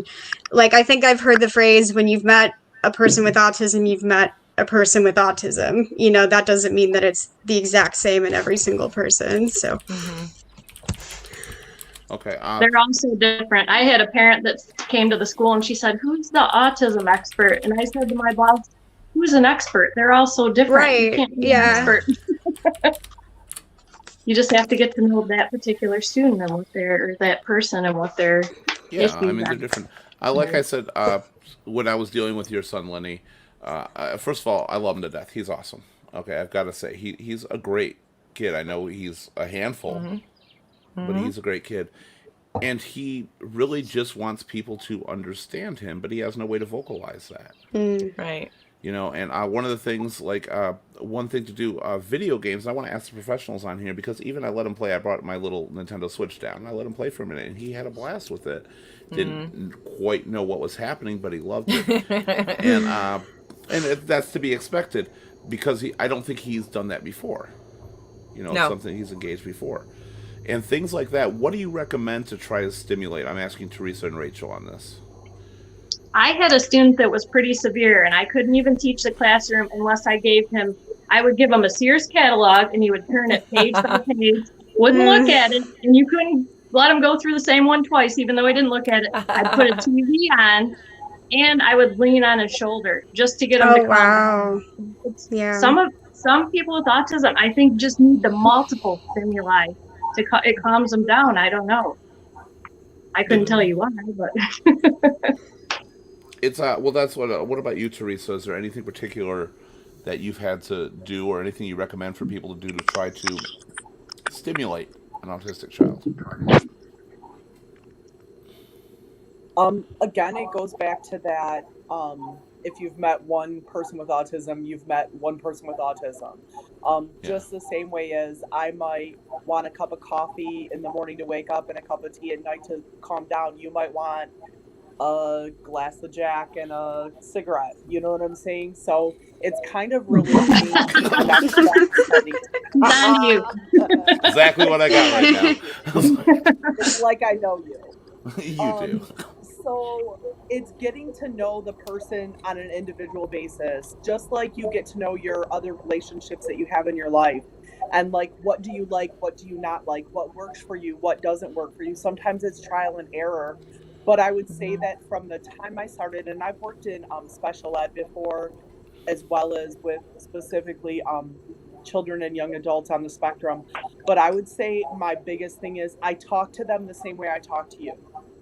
like I think I've heard the phrase, when you've met a person with autism, you've met a person with autism. That doesn't mean that it's the exact same in every single person. So. Okay. They're all so different. I had a parent that came to the school and she said, "Who's the autism expert?" And I said to my boss, "Who's an expert? They're all so different. Right. You can't be an expert." You just have to get to know that particular student and what or that person and what their issues I mean, they're different. Like I said, when I was dealing with your son, Lenny, first of all, I love him to death. He's awesome. Okay, I've got to say, he's a great kid. I know he's a handful, but he's a great kid. And he really just wants people to understand him, but he has no way to vocalize that. Right. You know, and one of the things, like, one thing to do, video games, I want to ask the professionals on here, because even I let him play, I brought my little Nintendo Switch down, and I let him play for a minute, and he had a blast with it. Didn't quite know what was happening, but he loved it. That's to be expected, because I don't think he's done that before. You know, No. something he's engaged before. And things like that, what do you recommend to try to stimulate? I'm asking Teresa and Rachel on this. I had a student that was pretty severe, and I couldn't even teach the classroom unless I would give him a Sears catalog, and he would turn it page by page, wouldn't look at it, and you couldn't let him go through the same one twice, even though he didn't look at it. I'd put a TV on, and I would lean on his shoulder just to get him to calm down. Yeah. Some people with autism, I think, just need the multiple stimuli it calms them down. I don't know. I couldn't tell you why, but It's well, that's what about you, Teresa? Is there anything particular that you've had to do, or anything you recommend for people to do to try to stimulate an autistic child? Again, it goes back to that. If you've met one person with autism, you've met one person with autism. Just the same way as I might want a cup of coffee in the morning to wake up and a cup of tea at night to calm down. You might want a glass of Jack and a cigarette. You know what I'm saying? So it's kind of really Exactly what I got right now. It's like I know you. You do. So it's getting to know the person on an individual basis, just like you get to know your other relationships that you have in your life. And like, what do you like? What do you not like? What works for you? What doesn't work for you? Sometimes it's trial and error. But I would say that from the time I started, and I've worked in special ed before, as well as with specifically children and young adults on the spectrum. But I would say my biggest thing is I talk to them the same way I talk to you.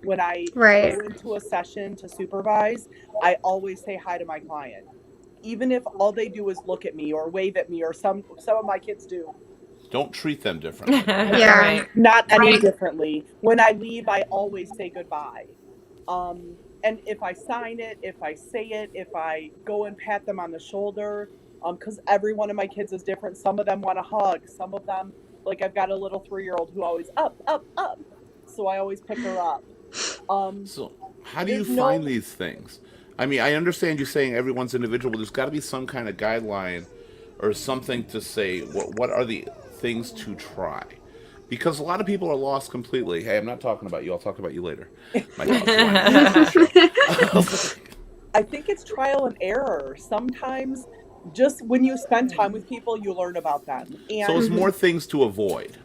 When I go into a session to supervise, I always say hi to my client. Even if all they do is look at me or wave at me, or some of my kids do. Don't treat them differently. Right. Not any differently. When I leave, I always say goodbye. And if I sign it, if I say it, if I go and pat them on the shoulder, because every one of my kids is different. Some of them want a hug. Some of them, like I've got a little 3-year-old who always up. So I always pick her up. So how do you find these things? I mean, I understand you saying everyone's individual. There's got to be some kind of guideline or something to say what are the things to try, because a lot of people are lost completely. Hey, I'm not talking about you. I'll talk about you later. My dog's I think it's trial and error. Sometimes just when you spend time with people, you learn about them. And so it's more things to avoid.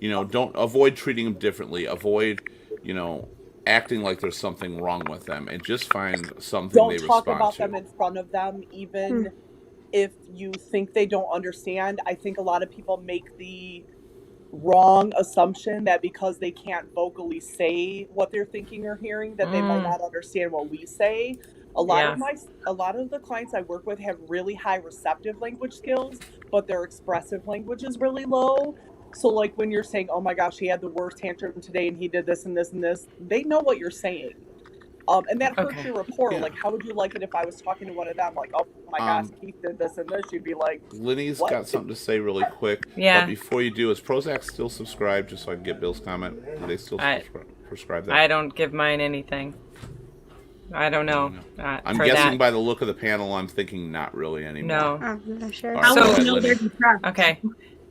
You know, don't avoid treating them differently. Avoid, you know, acting like there's something wrong with them, and just find something they respond to. Don't talk about them in front of them, even if you think they don't understand. I think a lot of people make the wrong assumption that because they can't vocally say what they're thinking or hearing, that they might not understand what we say. A lot of the clients I work with have really high receptive language skills, but their expressive language is really low. So like when you're saying, oh my gosh, he had the worst tantrum today and he did this and this and this, they know what you're saying. And that hurts your rapport. Yeah. Like, how would you like it if I was talking to one of them? Like, oh my gosh, Keith did this and this. You'd be like, Lenny's got something to say really quick. Yeah. But before you do, is Prozac still subscribed, just so I can get Bill's comment? Do they still prescribe that? I don't give mine anything. I don't know. I'm guessing by the look of the panel, I'm thinking not really anymore. No. I'm not sure. Okay.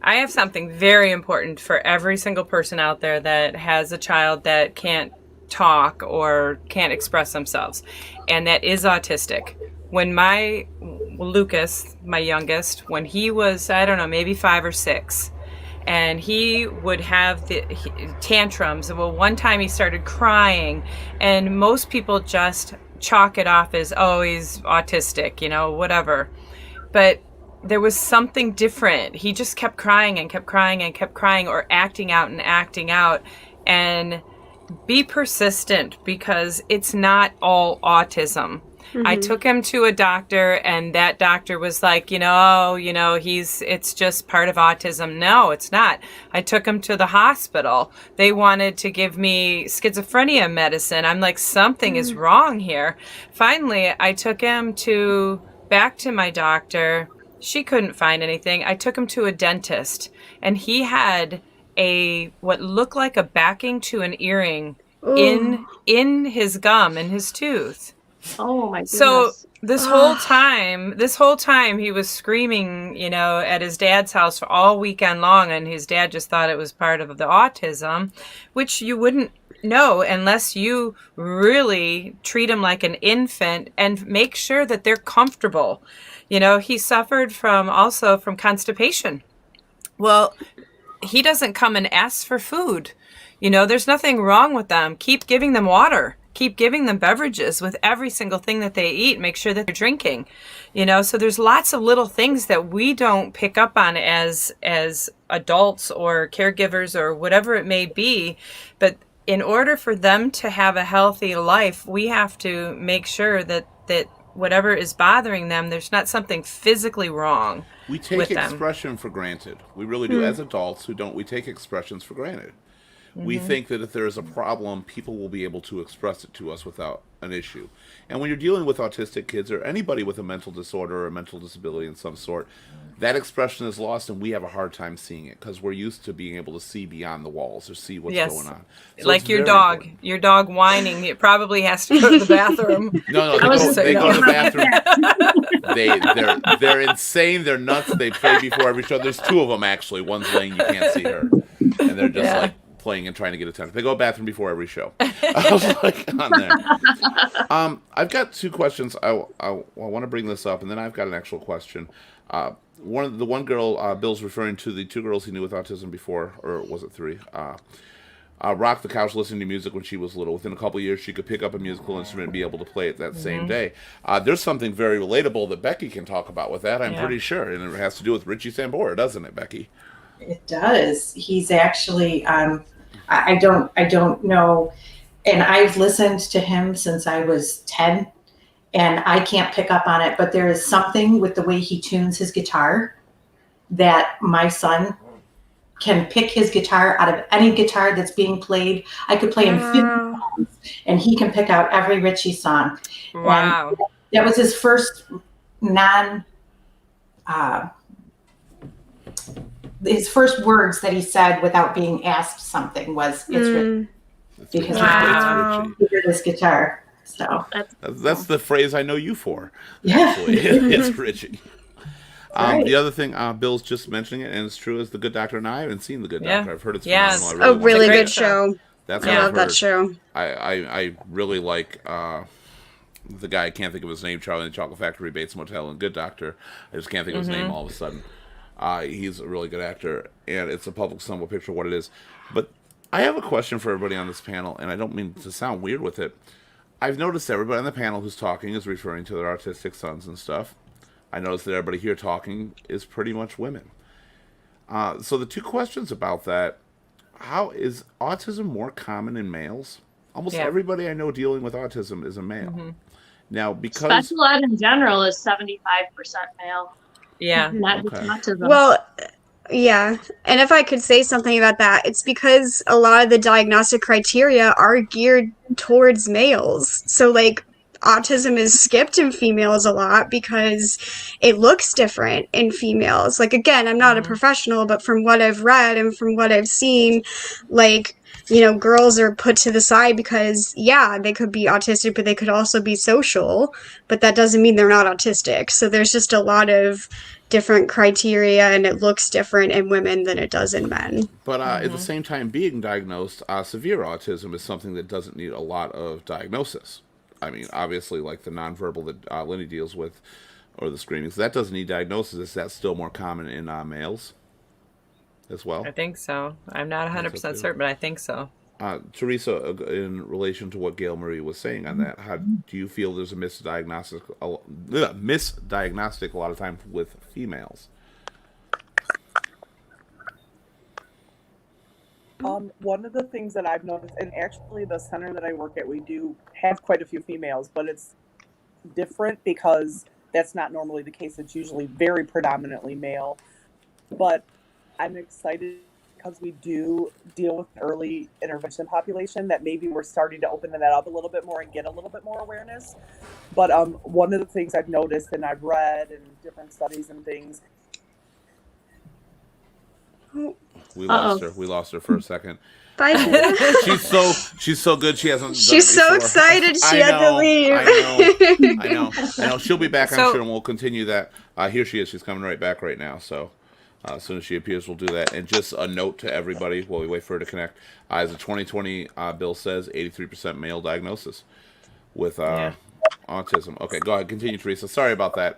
I have something very important for every single person out there that has a child that can't talk or can't express themselves, and that is autistic. When my Lucas, my youngest, when he was, I don't know, maybe 5 or 6, and he would have the tantrums. Well, one time he started crying, and most people just chalk it off as, oh, he's autistic, you know, whatever. But there was something different. He just kept crying and kept crying and kept crying, or acting out and acting out. And be persistent, because it's not all autism. I took him to a doctor, and that doctor was like, it's just part of autism. No, it's not. I took him to the hospital. They wanted to give me schizophrenia medicine. I'm like, something is wrong here. Finally, I took him to back to my doctor. She couldn't find anything. I took him to a dentist, and he had what looked like a backing to an earring Ooh. in his gum, in his tooth. Oh my goodness. So this whole time he was screaming, at his dad's house for all weekend long, and his dad just thought it was part of the autism, which you wouldn't know unless you really treat him like an infant and make sure that they're comfortable. He suffered from constipation. Well, he doesn't come and ask for food. There's nothing wrong with them. Keep giving them water. Keep giving them beverages with every single thing that they eat. Make sure that they're drinking. So there's lots of little things that we don't pick up on as adults or caregivers or whatever it may be. But in order for them to have a healthy life, we have to make sure that whatever is bothering them, there's not something physically wrong. We take expression for granted. We really do. As adults we take expressions for granted. We think that if there is a problem, people will be able to express it to us without an issue. And when you're dealing with autistic kids or anybody with a mental disorder or a mental disability in some sort, that expression is lost, and we have a hard time seeing it because we're used to being able to see beyond the walls or see what's going on. So like your dog. Important. Your dog whining. It probably has to go to the bathroom. No, they go to the bathroom. They're insane. They're nuts. They play before every show. There's two of them, actually. One's laying. You can't see her. And they're just playing and trying to get attention. They go to the bathroom before every show. I was on there. I've got two questions. I want to bring this up, and then I've got an actual question. One girl, Bill's referring to the two girls he knew with autism before, or was it three? Rocked the couch listening to music when she was little. Within a couple of years, she could pick up a musical instrument and be able to play it that same day. There's something very relatable that Becky can talk about with that, I'm pretty sure. And it has to do with Richie Sambora, doesn't it, Becky? It does. He's actually, I don't know. And I've listened to him since I was 10, and I can't pick up on it, but there is something with the way he tunes his guitar that my son can pick his guitar out of any guitar that's being played. I could play him 50 songs, and he can pick out every Richie song. Wow. And that was his first his first words that he said without being asked something was, "It's Richie," because he did his guitar. So that's the phrase I know you for. Yeah, actually. It's Richie. Right. The other thing, Bill's just mentioning it, and it's true, is The Good Doctor, and I haven't seen The Good Doctor. I've heard it's phenomenal. A really good show. That's I love that show. I really like the guy. I can't think of his name. Charlie and the Chocolate Factory, Bates Motel, and Good Doctor. I just can't think of his name all of a sudden. He's a really good actor, and it's a public somewhat picture of what it is. But I have a question for everybody on this panel, and I don't mean to sound weird with it. I've noticed everybody on the panel who's talking is referring to their autistic sons and stuff. I noticed that everybody here talking is pretty much women. So the two questions about that: how is autism more common in males? Almost everybody I know dealing with autism is a male. Now, because special ed in general is 75% male. Yeah. Not autism. Well, yeah. And if I could say something about that, it's because a lot of the diagnostic criteria are geared towards males. So, like, autism is skipped in females a lot because it looks different in females. Like, again, I'm not a professional, but from what I've read and from what I've seen, like, girls are put to the side because, they could be autistic, but they could also be social, but that doesn't mean they're not autistic. So there's just a lot of different criteria, and it looks different in women than it does in men. But at the same time, being diagnosed, severe autism is something that doesn't need a lot of diagnosis. I mean, obviously, like the nonverbal that Lindy deals with, or the screaming, so that doesn't need diagnosis. Is that still more common in males as well? I think so. I'm not 100% certain, but I think so. Teresa, in relation to what Gail Marie was saying on that, how do you feel there's a misdiagnostic a lot of times with females? One of the things that I've noticed, and actually the center that I work at, we do have quite a few females, but it's different because that's not normally the case. It's usually very predominantly male. But I'm excited because we do deal with an early intervention population, that maybe we're starting to open that up a little bit more and get a little bit more awareness. But one of the things I've noticed and I've read in different studies and things. We lost her. We lost her for a second. Bye. She's so good. She hasn't. She's so excited. She had to leave. I know. She'll be back, I'm sure, and we'll continue that. Here she is. She's coming right back right now. So as soon as she appears, we'll do that. And just a note to everybody while we wait for her to connect. As the 2020 bill says, 83% male diagnosis with autism. Okay, go ahead. Continue, Teresa. Sorry about that.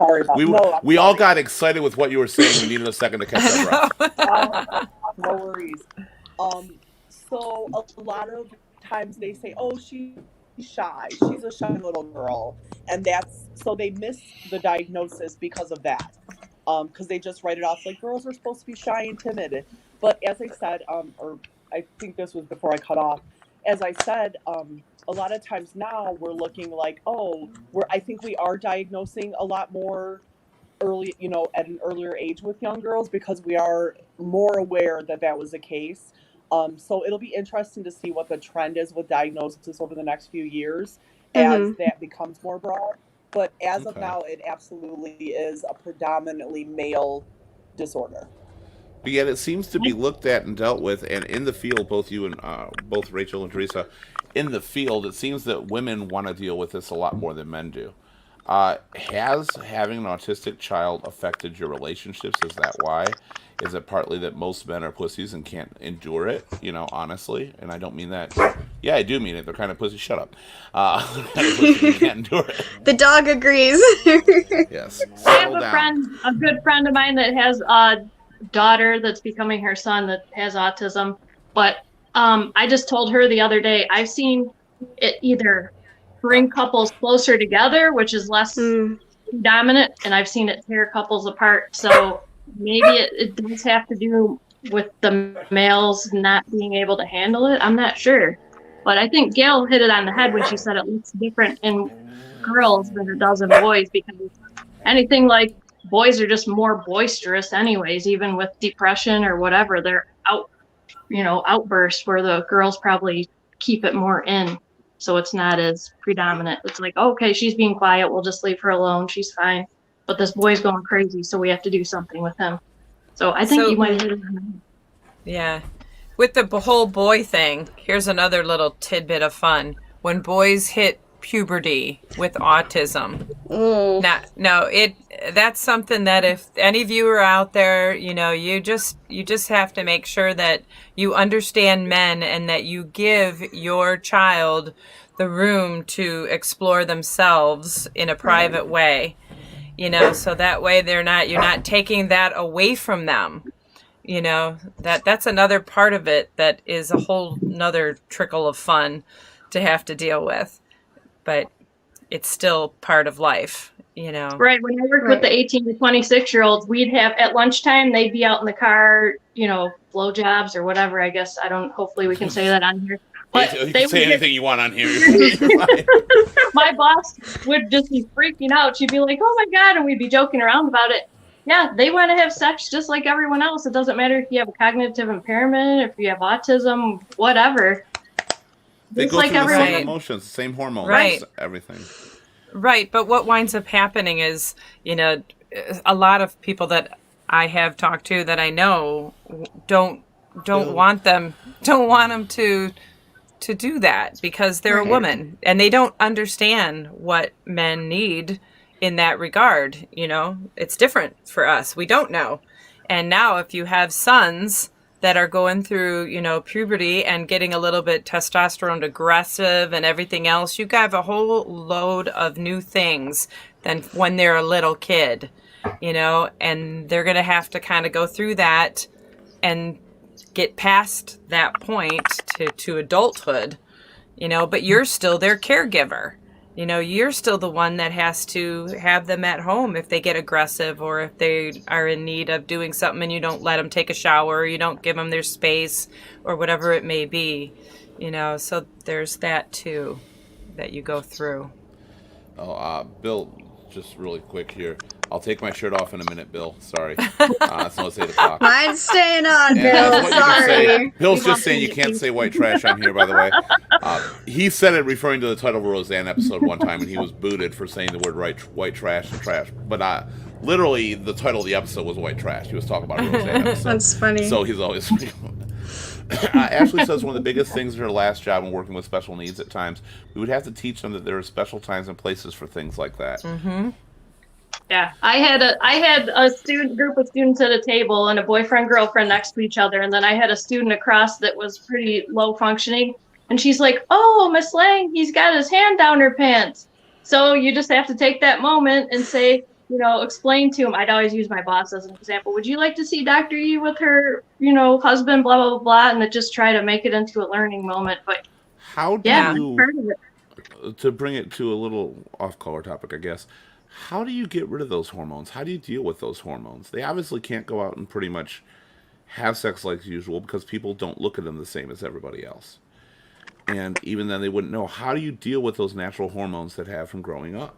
We all got excited with what you were saying. We needed a second to catch our breath. No worries. So a lot of times they say, "Oh, she's shy. She's a shy little girl," and so they miss the diagnosis because of that. Because they just write it off like girls are supposed to be shy and timid. But as I said, or I think this was before I cut off. As I said, a lot of times now we're looking like, I think we are diagnosing a lot more early, at an earlier age with young girls because we are more aware that was the case. So it'll be interesting to see what the trend is with diagnosis over the next few years as that becomes more broad. But as of now, it absolutely is a predominantly male disorder. But yet it seems to be looked at and dealt with, and in the field, both you and both Rachel and Teresa, in the field, it seems that women want to deal with this a lot more than men do. Has having an autistic child affected your relationships? Is that why? Is it partly that most men are pussies and can't endure it, honestly? And I don't mean that. Yeah, I do mean it. They're kind of pussies. Shut up. They're kind of pussies and can't endure it. The dog agrees. Yes. I have a good friend of mine that has a daughter that's becoming her son that has autism. But I just told her the other day, I've seen it either bring couples closer together, which is less dominant, and I've seen it tear couples apart. So maybe it does have to do with the males not being able to handle it. I'm not sure. But I think Gail hit it on the head when she said it looks different in girls than it does in boys, because anything like boys are just more boisterous anyways, even with depression or whatever. They're outbursts where the girls probably keep it more in. So it's not as predominant. It's like, okay, she's being quiet. We'll just leave her alone. She's fine. But this boy's going crazy, so we have to do something with him. So I think you might hit it on the head. Yeah. With the whole boy thing, here's another little tidbit of fun. When boys hit puberty with autism, that's something that if any of you are out there, you just have to make sure that you understand men and that you give your child the room to explore themselves in a private way, so that way you're not taking that away from them. That's another part of it that is a whole nother trickle of fun to have to deal with, but it's still part of life, Right. When I worked with the 18 to 26 year olds, we'd have at lunchtime, they'd be out in the car, blowjobs or whatever. I guess hopefully we can say that on here. But you can say anything you want on here. My boss would just be freaking out. She'd be like, "Oh my God," and we'd be joking around about it. Yeah, they want to have sex just like everyone else. It doesn't matter if you have a cognitive impairment, if you have autism, whatever. They go through the same emotions, the same hormones, right? Everything. Right, but what winds up happening is, a lot of people that I have talked to that I know don't want them to do that because they're a woman and they don't understand what men need in that regard. It's different for us. We don't know. And now if you have sons that are going through, puberty and getting a little bit testosterone aggressive and everything else, you have a whole load of new things than when they're a little kid, and they're going to have to kind of go through that and get past that point to adulthood, but you're still their caregiver. You're still the one that has to have them at home if they get aggressive or if they are in need of doing something and you don't let them take a shower or you don't give them their space or whatever it may be, so there's that too that you go through. Bill, just really quick here. I'll take my shirt off in a minute, Bill. Sorry. It's almost 8 o'clock. Mine's staying on, And Bill. that's what you can say. Sorry. Bill's just saying you can't say white trash on here, by the way. He said it referring to the title of a Roseanne episode one time, and he was booted for saying the word white trash and trash. But literally, the title of the episode was white trash. He was talking about a Roseanne episode. That's funny. So he's always... Ashley says one of the biggest things in her last job in working with special needs at times, we would have to teach them that there are special times and places for things like that. Mm-hmm. Yeah, I had a group of students at a table and a boyfriend girlfriend next to each other, and then I had a student across that was pretty low functioning, and she's like, "Oh, Miss Lang, he's got his hand down her pants." So you just have to take that moment and say, explain to him. I'd always use my boss as an example. Would you like to see Dr. E with her, husband, blah, blah, blah, blah, and then just try to make it into a learning moment. But how do you, part of it. To bring it to a little off-color topic, I guess, how do you get rid of those hormones? How do you deal with those hormones? They obviously can't go out and pretty much have sex like usual because people don't look at them the same as everybody else. And even then they wouldn't know. How do you deal with those natural hormones that have from growing up?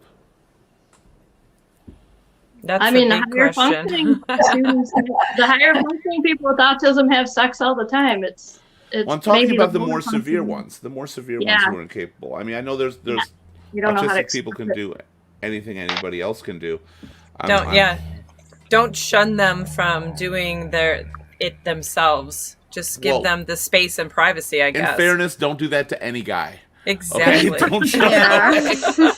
That's the higher functioning students, the higher functioning people with autism have sex all the time. It's I'm talking about the more severe ones. The more severe ones who are incapable. I mean, I know there's you don't know how to autistic people can do anything anybody else can do. Don't shun them from doing it themselves. Just give them the space and privacy, I guess. In fairness, don't do that to any guy. Exactly. Okay? Don't shun them.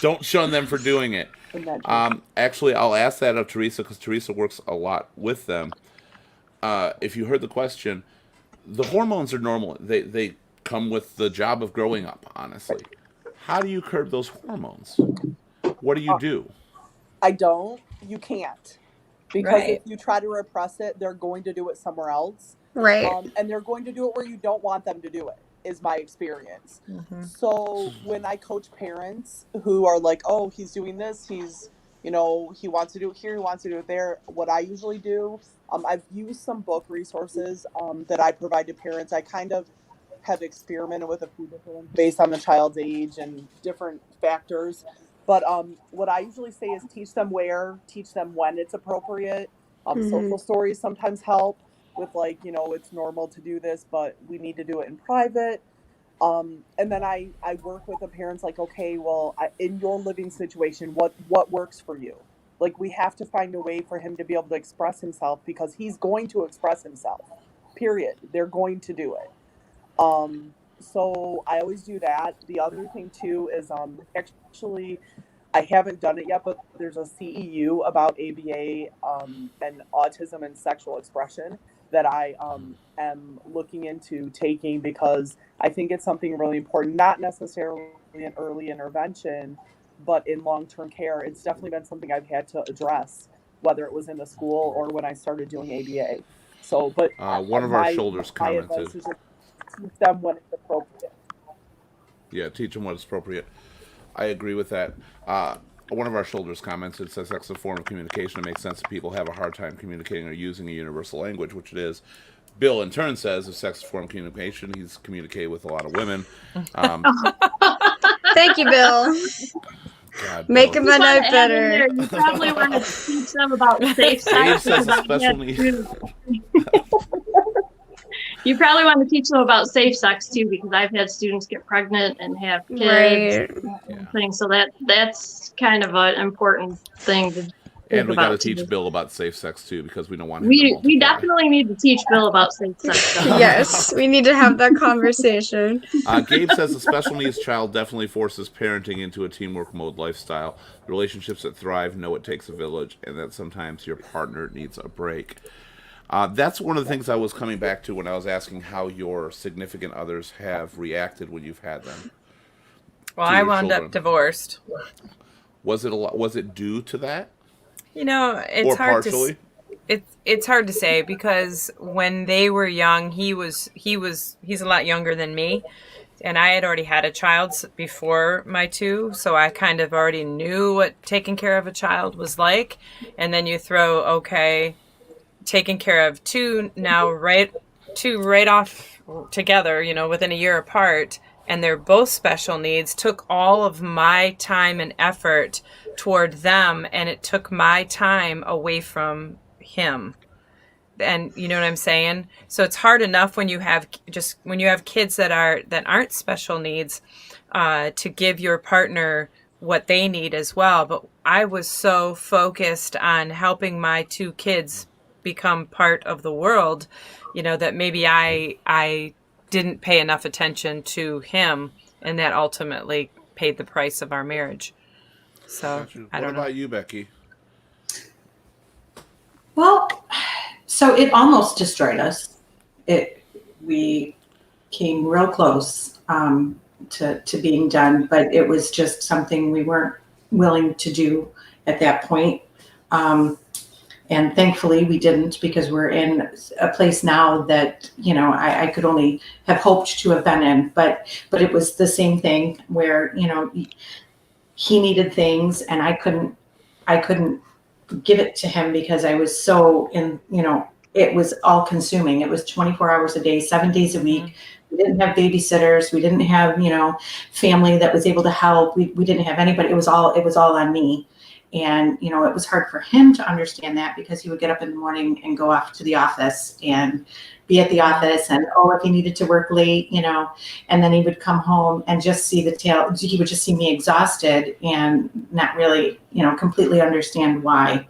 Don't shun them for doing it. Actually, I'll ask that of Teresa because Teresa works a lot with them. If you heard the question, the hormones are normal. They come with the job of growing up, honestly. How do you curb those hormones? What do you do? I don't. You can't. Because if you try to repress it, they're going to do it somewhere else. Right. And they're going to do it where you don't want them to do it, is my experience. Mm-hmm. So when I coach parents who are like, oh, he's doing this, he's, he wants to do it here, he wants to do it there. What I usually do, I've used some book resources that I provide to parents. I kind of have experimented with a few different ones based on the child's age and different factors. But what I usually say is teach them where, teach them when it's appropriate. Social stories sometimes help with it's normal to do this, but we need to do it in private. And then I work with the parents like, okay, well, in your living situation, what works for you? Like, we have to find a way for him to be able to express himself because he's going to express himself, period. They're going to do it. So I always do that. The other thing too is actually I haven't done it yet, but there's a CEU about ABA and autism and sexual expression that I am looking into taking because I think it's something really important, not necessarily in early intervention, but in long-term care. It's definitely been something I've had to address, whether it was in the school or when I started doing ABA. So, but one of our shoulders commented. Teach them when it's appropriate. Yeah, teach them when it's appropriate. I agree with that. One of our shoulders comments, it says sex is a form of communication. It makes sense that people have a hard time communicating or using a universal language, which it is. Bill, in turn, says if sex is a form of communication, he's communicated with a lot of women. Thank you, Bill. God, Making my night better. You probably want to teach them about safe sex. You probably want to teach them about safe sex too, because I've had students get pregnant and have kids and things. So that's kind of an important thing to think about. And we got to teach Bill about safe sex too, because we don't want him we definitely need to teach Bill about safe sex. Yes, we need to have that conversation. Gabe says a special needs child definitely forces parenting into a teamwork mode lifestyle. Relationships that thrive know it takes a village, and that sometimes your partner needs a break. That's one of the things I was coming back to when I was asking how your significant others have reacted when you've had them. Well, I wound up divorced. Was it due to that? It's hard to it's hard to say because when they were young, he's a lot younger than me, and I had already had a child before my two, so I kind of already knew what taking care of a child was like. And then you throw taking care of two right off together, within a year apart. and they're both special needs, took all of my time and effort toward them, and it took my time away from him. And you know what I'm saying? So it's hard enough when you have kids that aren't special needs, to give your partner what they need as well. But I was so focused on helping my two kids become part of the world, that maybe I didn't pay enough attention to him, and that ultimately paid the price of our marriage. So I don't know. What about you, Becky? Well, so it almost destroyed us. We came real close to being done, but it was just something we weren't willing to do at that point. And thankfully we didn't, because we're in a place now that, I could only have hoped to have been in, but it was the same thing where, he needed things and I couldn't give it to him because I was so in, it was all consuming. It was 24 hours a day, 7 days a week. We didn't have babysitters. We didn't have, family that was able to help. We didn't have anybody. It was all on me. And, it was hard for him to understand that, because he would get up in the morning and go off to the office and be at the office, and, if he needed to work late, and then he would come home and just see he would just see me exhausted and not really, completely understand why.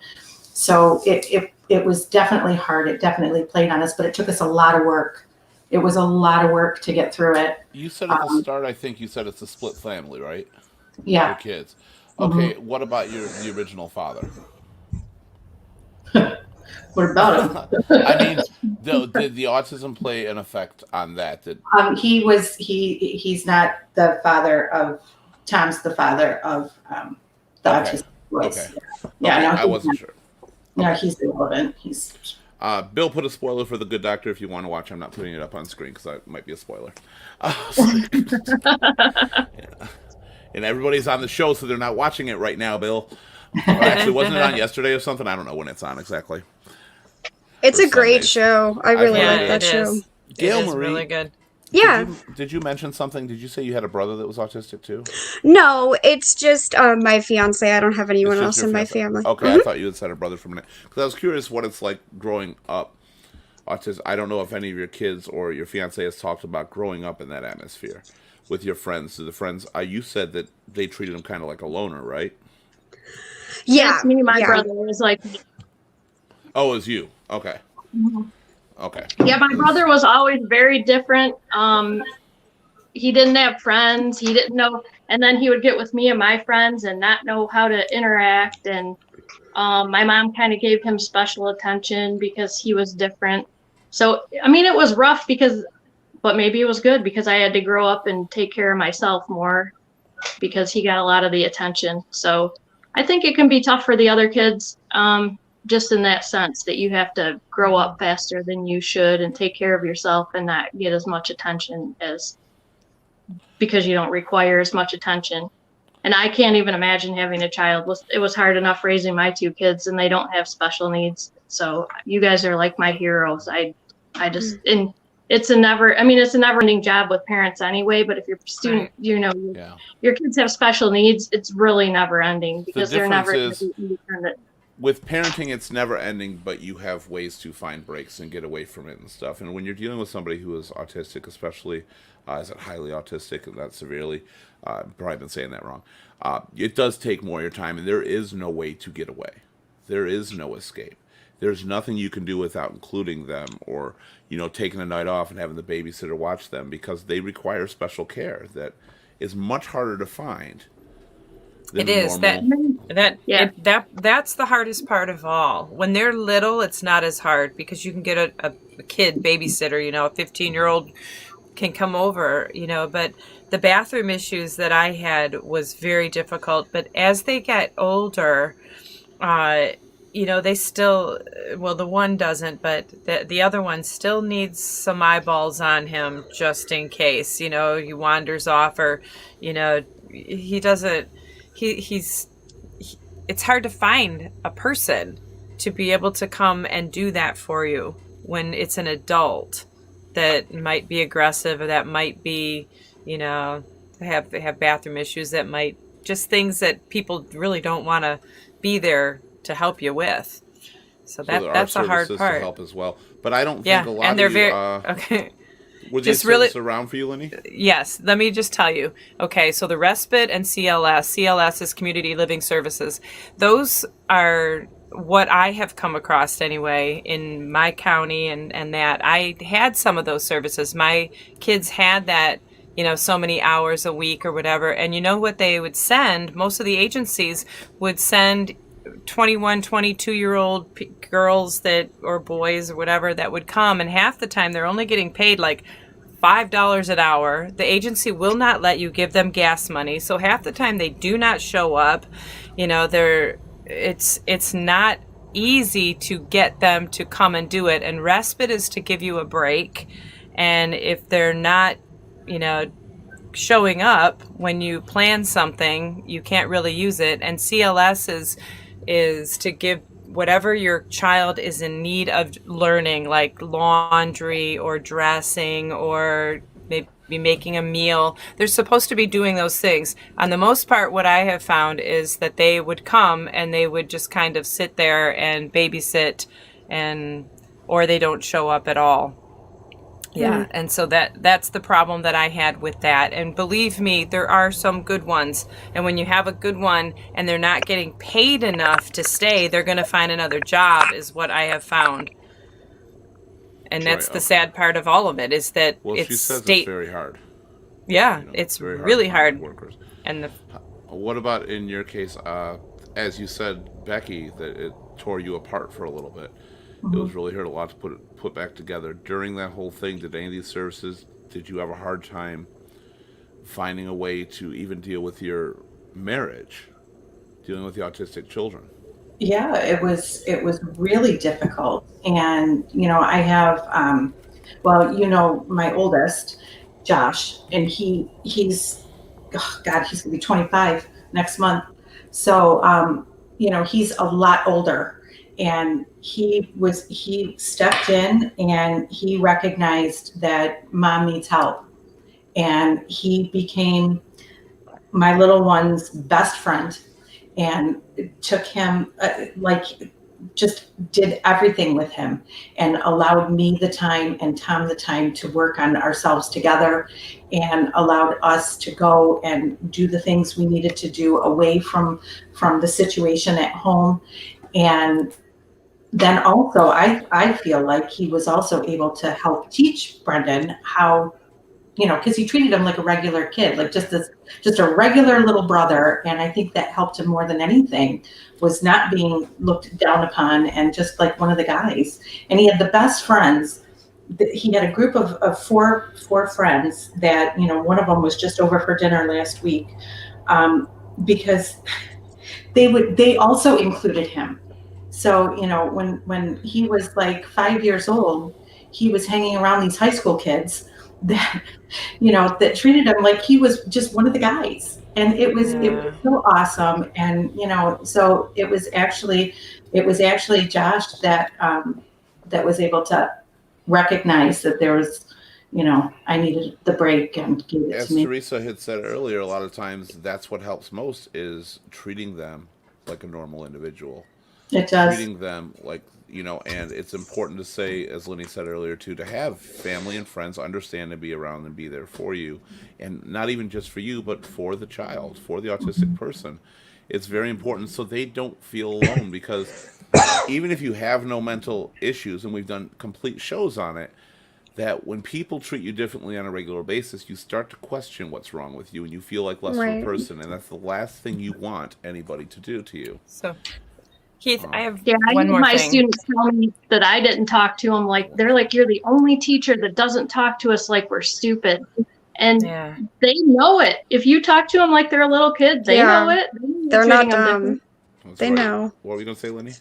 So it was definitely hard. It definitely played on us, but it took us a lot of work. It was a lot of work to get through it. You said at the start, I think you said it's a split family, right? Yeah. Your kids. Okay, What about the original father? What about him? I mean, did the autism play an effect on that? He's not the father of Tom's, the father of the autistic boys. Okay. Yeah, Okay, no, I wasn't sure. No, he's irrelevant. Bill put a spoiler for The Good Doctor if you want to watch. I'm not putting it up on screen because that might be a spoiler. Yeah. And everybody's on the show, so they're not watching it right now, Bill. Or actually, wasn't it on yesterday or something? I don't know when it's on exactly. It's For a great Sundays. show. I really Yeah, like that show. Gail It is Marie, really good. Yeah. Did you mention something? Did you say you had a brother that was autistic too? No, it's just my fiance. I don't have anyone It's just else your in my fiance. family. Okay, I thought you had said a brother for a minute. Because I was curious what it's like growing up autistic. I don't know if any of your kids or your fiance has talked about growing up in that atmosphere with your friends. So the friends, you said that they treated him kind of like a loner, right? Yeah. Yes, me, my yeah. brother was like, Oh, it was you. Okay. Okay. yeah, my brother was always very different. He didn't have friends. He didn't know, and then he would get with me and my friends and not know how to interact. And my mom kind of gave him special attention because he was different. So, I mean, it was rough but maybe it was good because I had to grow up and take care of myself more because he got a lot of the attention. So I think it can be tough for the other kids, just in that sense that you have to grow up faster than you should and take care of yourself and not get as much attention because you don't require as much attention. And I can't even imagine having a child. It was hard enough raising my two kids, and they don't have special needs. So you guys are like my heroes. I just, and it's a never-ending job with parents anyway. But if your student, your kids have special needs, it's really never-ending because they're never going to be independent. With parenting, it's never ending, but you have ways to find breaks and get away from it and stuff. And when you're dealing with somebody who is autistic, especially, is it highly autistic, not severely? Probably been saying that wrong. It does take more of your time, and there is no way to get away. There is no escape. There's nothing you can do without including them or, taking a night off and having the babysitter watch them, because they require special care that is much harder to find. It is that's the hardest part of all. When they're little, it's not as hard because you can get a kid babysitter, a 15-year-old can come over, but the bathroom issues that I had was very difficult. But as they get older, they still, well, the one doesn't, but the other one still needs some eyeballs on him just in case, he wanders off or, he doesn't. It's hard to find a person to be able to come and do that for you when it's an adult that might be aggressive, or that might be, have bathroom issues, that might just things that people really don't want to be there to help you with. So that's a hard part. To help as well. But I don't Yeah, think a lot and of they're you, okay. were these Just really- services around for you, Lenny? Yes, let me just tell you. Okay, so the respite and CLS is Community Living Services. Those are what I have come across anyway in my county, and that I had some of those services. My kids had that, so many hours a week or whatever. And you know what they would send? Most of the agencies would send 21, 22-year-old girls or boys or whatever that would come, and half the time they're only getting paid like $5 an hour. The agency will not let you give them gas money, so half the time they do not show up. It's not easy to get them to come and do it. And respite is to give you a break, and if they're not, showing up when you plan something, you can't really use it. And CLS is to give whatever your child is in need of learning, like laundry or dressing or maybe making a meal. They're supposed to be doing those things. On the most part, what I have found is that they would come and they would just kind of sit there and babysit, or they don't show up at all. Yeah, and so that's the problem that I had with that. And believe me, there are some good ones. And when you have a good one and they're not getting paid enough to stay, they're going to find another job, is what I have found. And that's the sad part of all of it, is that she says it's very hard. Yeah, it's very really hard. Workers. And what about in your case? As you said, Becky, that it tore you apart for a little bit. It was really hard, a lot to put back together. During that whole thing, did any of these services, did you have a hard time finding a way to even deal with your marriage, dealing with the autistic children? Yeah, it was really difficult. And, I have, my oldest, Josh, and he's going to be 25 next month. So, he's a lot older. And he stepped in and he recognized that mom needs help. And he became my little one's best friend and took him, just did everything with him and allowed me the time and Tom the time to work on ourselves together, and allowed us to go and do the things we needed to do away from the situation at home. And then also, I feel like he was also able to help teach Brendan how, because he treated him like a regular kid, like just a regular little brother. And I think that helped him more than anything, was not being looked down upon and just like one of the guys. And he had the best friends. He had a group of four friends that, one of them was just over for dinner last week, because they also included him. So, when he was like 5 years old, he was hanging around these high school kids that, that treated him like he was just one of the guys. And it was so awesome. And, so it was actually Josh that was able to recognize that there was, I needed the break and give it to me. As Teresa had said earlier, a lot of times that's what helps most, is treating them like a normal individual. It does. Treating them like, and it's important to say, as Lenny said earlier too, to have family and friends understand and be around and be there for you. And not even just for you, but for the child, for the autistic person. It's very important so they don't feel alone, because even if you have no mental issues, and we've done complete shows on it, that when people treat you differently on a regular basis, you start to question what's wrong with you, and you feel like less of a person. And that's the last thing you want anybody to do to you. So, Keith, I have I one had more my thing. students tell me that I didn't talk to them they're like, you're the only teacher that doesn't talk to us like we're stupid. And they know it. If you talk to them like they're a little kid, they know it. They're not dumb. They know. What were you going to say, Lenny?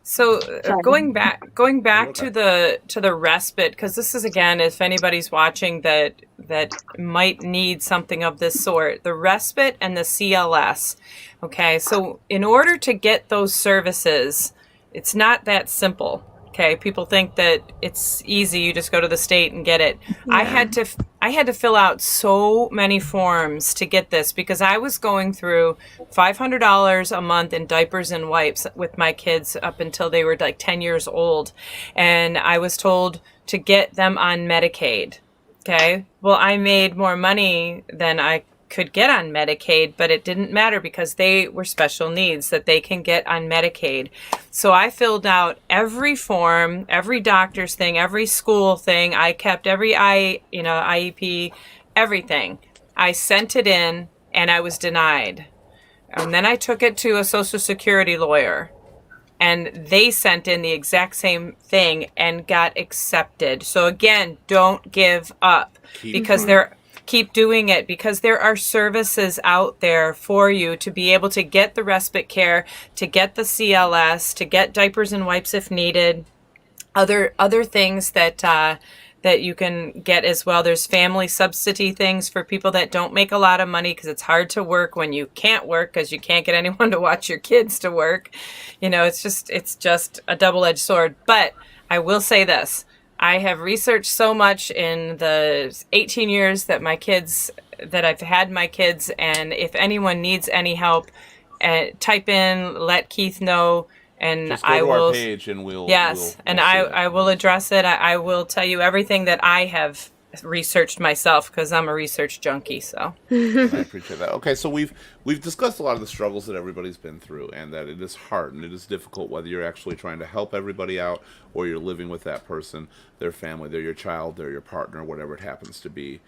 So going back to the respite, because this is, again, if anybody's watching that might need something of this sort, the respite and the CLS. Okay, so in order to get those services, it's not that simple. Okay, people think that it's easy. You just go to the state and get it. I had to fill out so many forms to get this because I was going through $500 a month in diapers and wipes with my kids up until they were like 10 years old, and I was told to get them on Medicaid. Okay, well, I made more money than I could get on Medicaid, but it didn't matter because they were special needs that they can get on Medicaid. So I filled out every form, every doctor's thing, every school thing. I kept every IEP, everything. I sent it in and I was denied. And then I took it to a Social Security lawyer and they sent in the exact same thing and got accepted. So again, don't give up because keep doing it because there are services out there for you to be able to get the respite care, to get the CLS, to get diapers and wipes if needed, other things that you can get as well. There's family subsidy things for people that don't make a lot of money because it's hard to work when you can't work because you can't get anyone to watch your kids to work. It's just a double-edged sword. But I will say this. I have researched so much in the 18 years that I've had my kids, and if anyone needs any help, type in, let Keith know, and Just go I to will. our page and we'll I will address it. I will tell you everything that I have researched myself because I'm a research junkie. So I appreciate that. Okay, so we've discussed a lot of the struggles that everybody's been through, and that it is hard and it is difficult whether you're actually trying to help everybody out or you're living with that person, their family, they're your child, they're your partner, whatever it happens to be,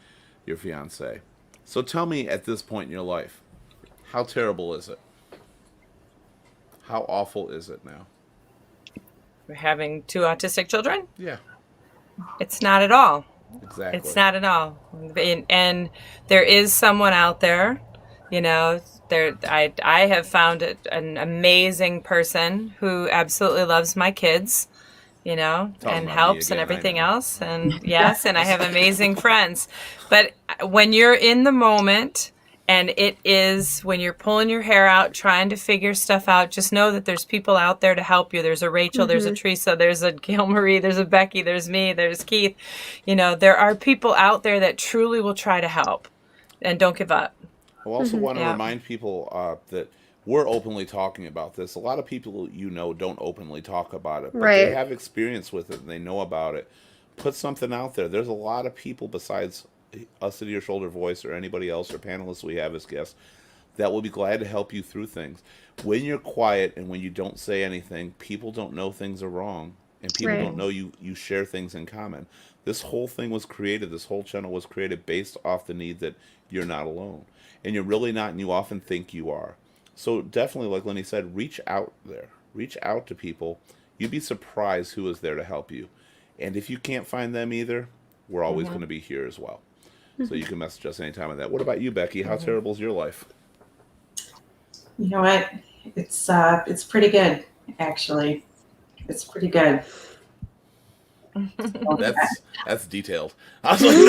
your fiance. So tell me, at this point in your life, how terrible is it? How awful is it now? we're having 2 autistic children. Yeah, It's not at all. exactly. It's not at all. And there is someone out there, I have found an amazing person who absolutely loves my kids, and about helps me and again, everything I know. else. And yes, and I have amazing friends. But when you're in the moment, and it is when you're pulling your hair out, trying to figure stuff out, just know that there's people out there to help you. There's a Rachel, there's a Teresa, there's a Gail Marie, there's a Becky, there's me, there's Keith. There are people out there that truly will try to help, and don't give up. I also want to Yeah. remind people that we're openly talking about this. A lot of people don't openly talk about it, but they Right. have experience with it and they know about it. Put something out there. There's a lot of people besides us at Your Shoulder Voice or anybody else or panelists we have as guests that will be glad to help you through things. When you're quiet and when you don't say anything, people don't know things are wrong, and people Right. don't know you share things in common. This whole thing was created, this whole channel was created based off the need that you're not alone. And you're really not, and you often think you are. So definitely, like Lenny said, reach out there. Reach out to people. You'd be surprised who is there to help you. And if you can't find them either, we're always going to be here as well. So you can message us anytime on that. What about you, Becky? How terrible is your life? You know what? It's pretty good, actually. It's pretty good. That's detailed. I was like, no.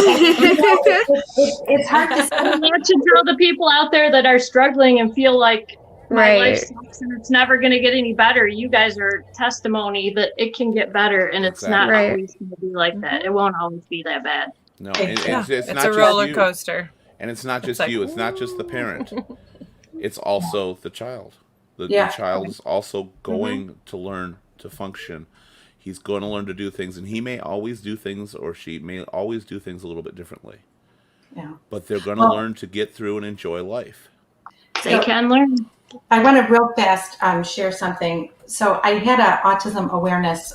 It's hard to say. I want to tell the people out there that are struggling and feel like my life sucks and it's never going to get any better. You guys are testimony that it can get better, and it's not Right. always going to be like that. It won't always be that bad. No, and it's not It's a just roller you. coaster. And it's not just like, you. It's not just the parent. It's also the child. The Yeah. child is also going to learn to function. He's going to learn to do things, and he may always do things, or she may always do things a little bit differently. Yeah. But they're going to learn to get through and enjoy life. They can learn. I want to real fast share something. So I had an autism awareness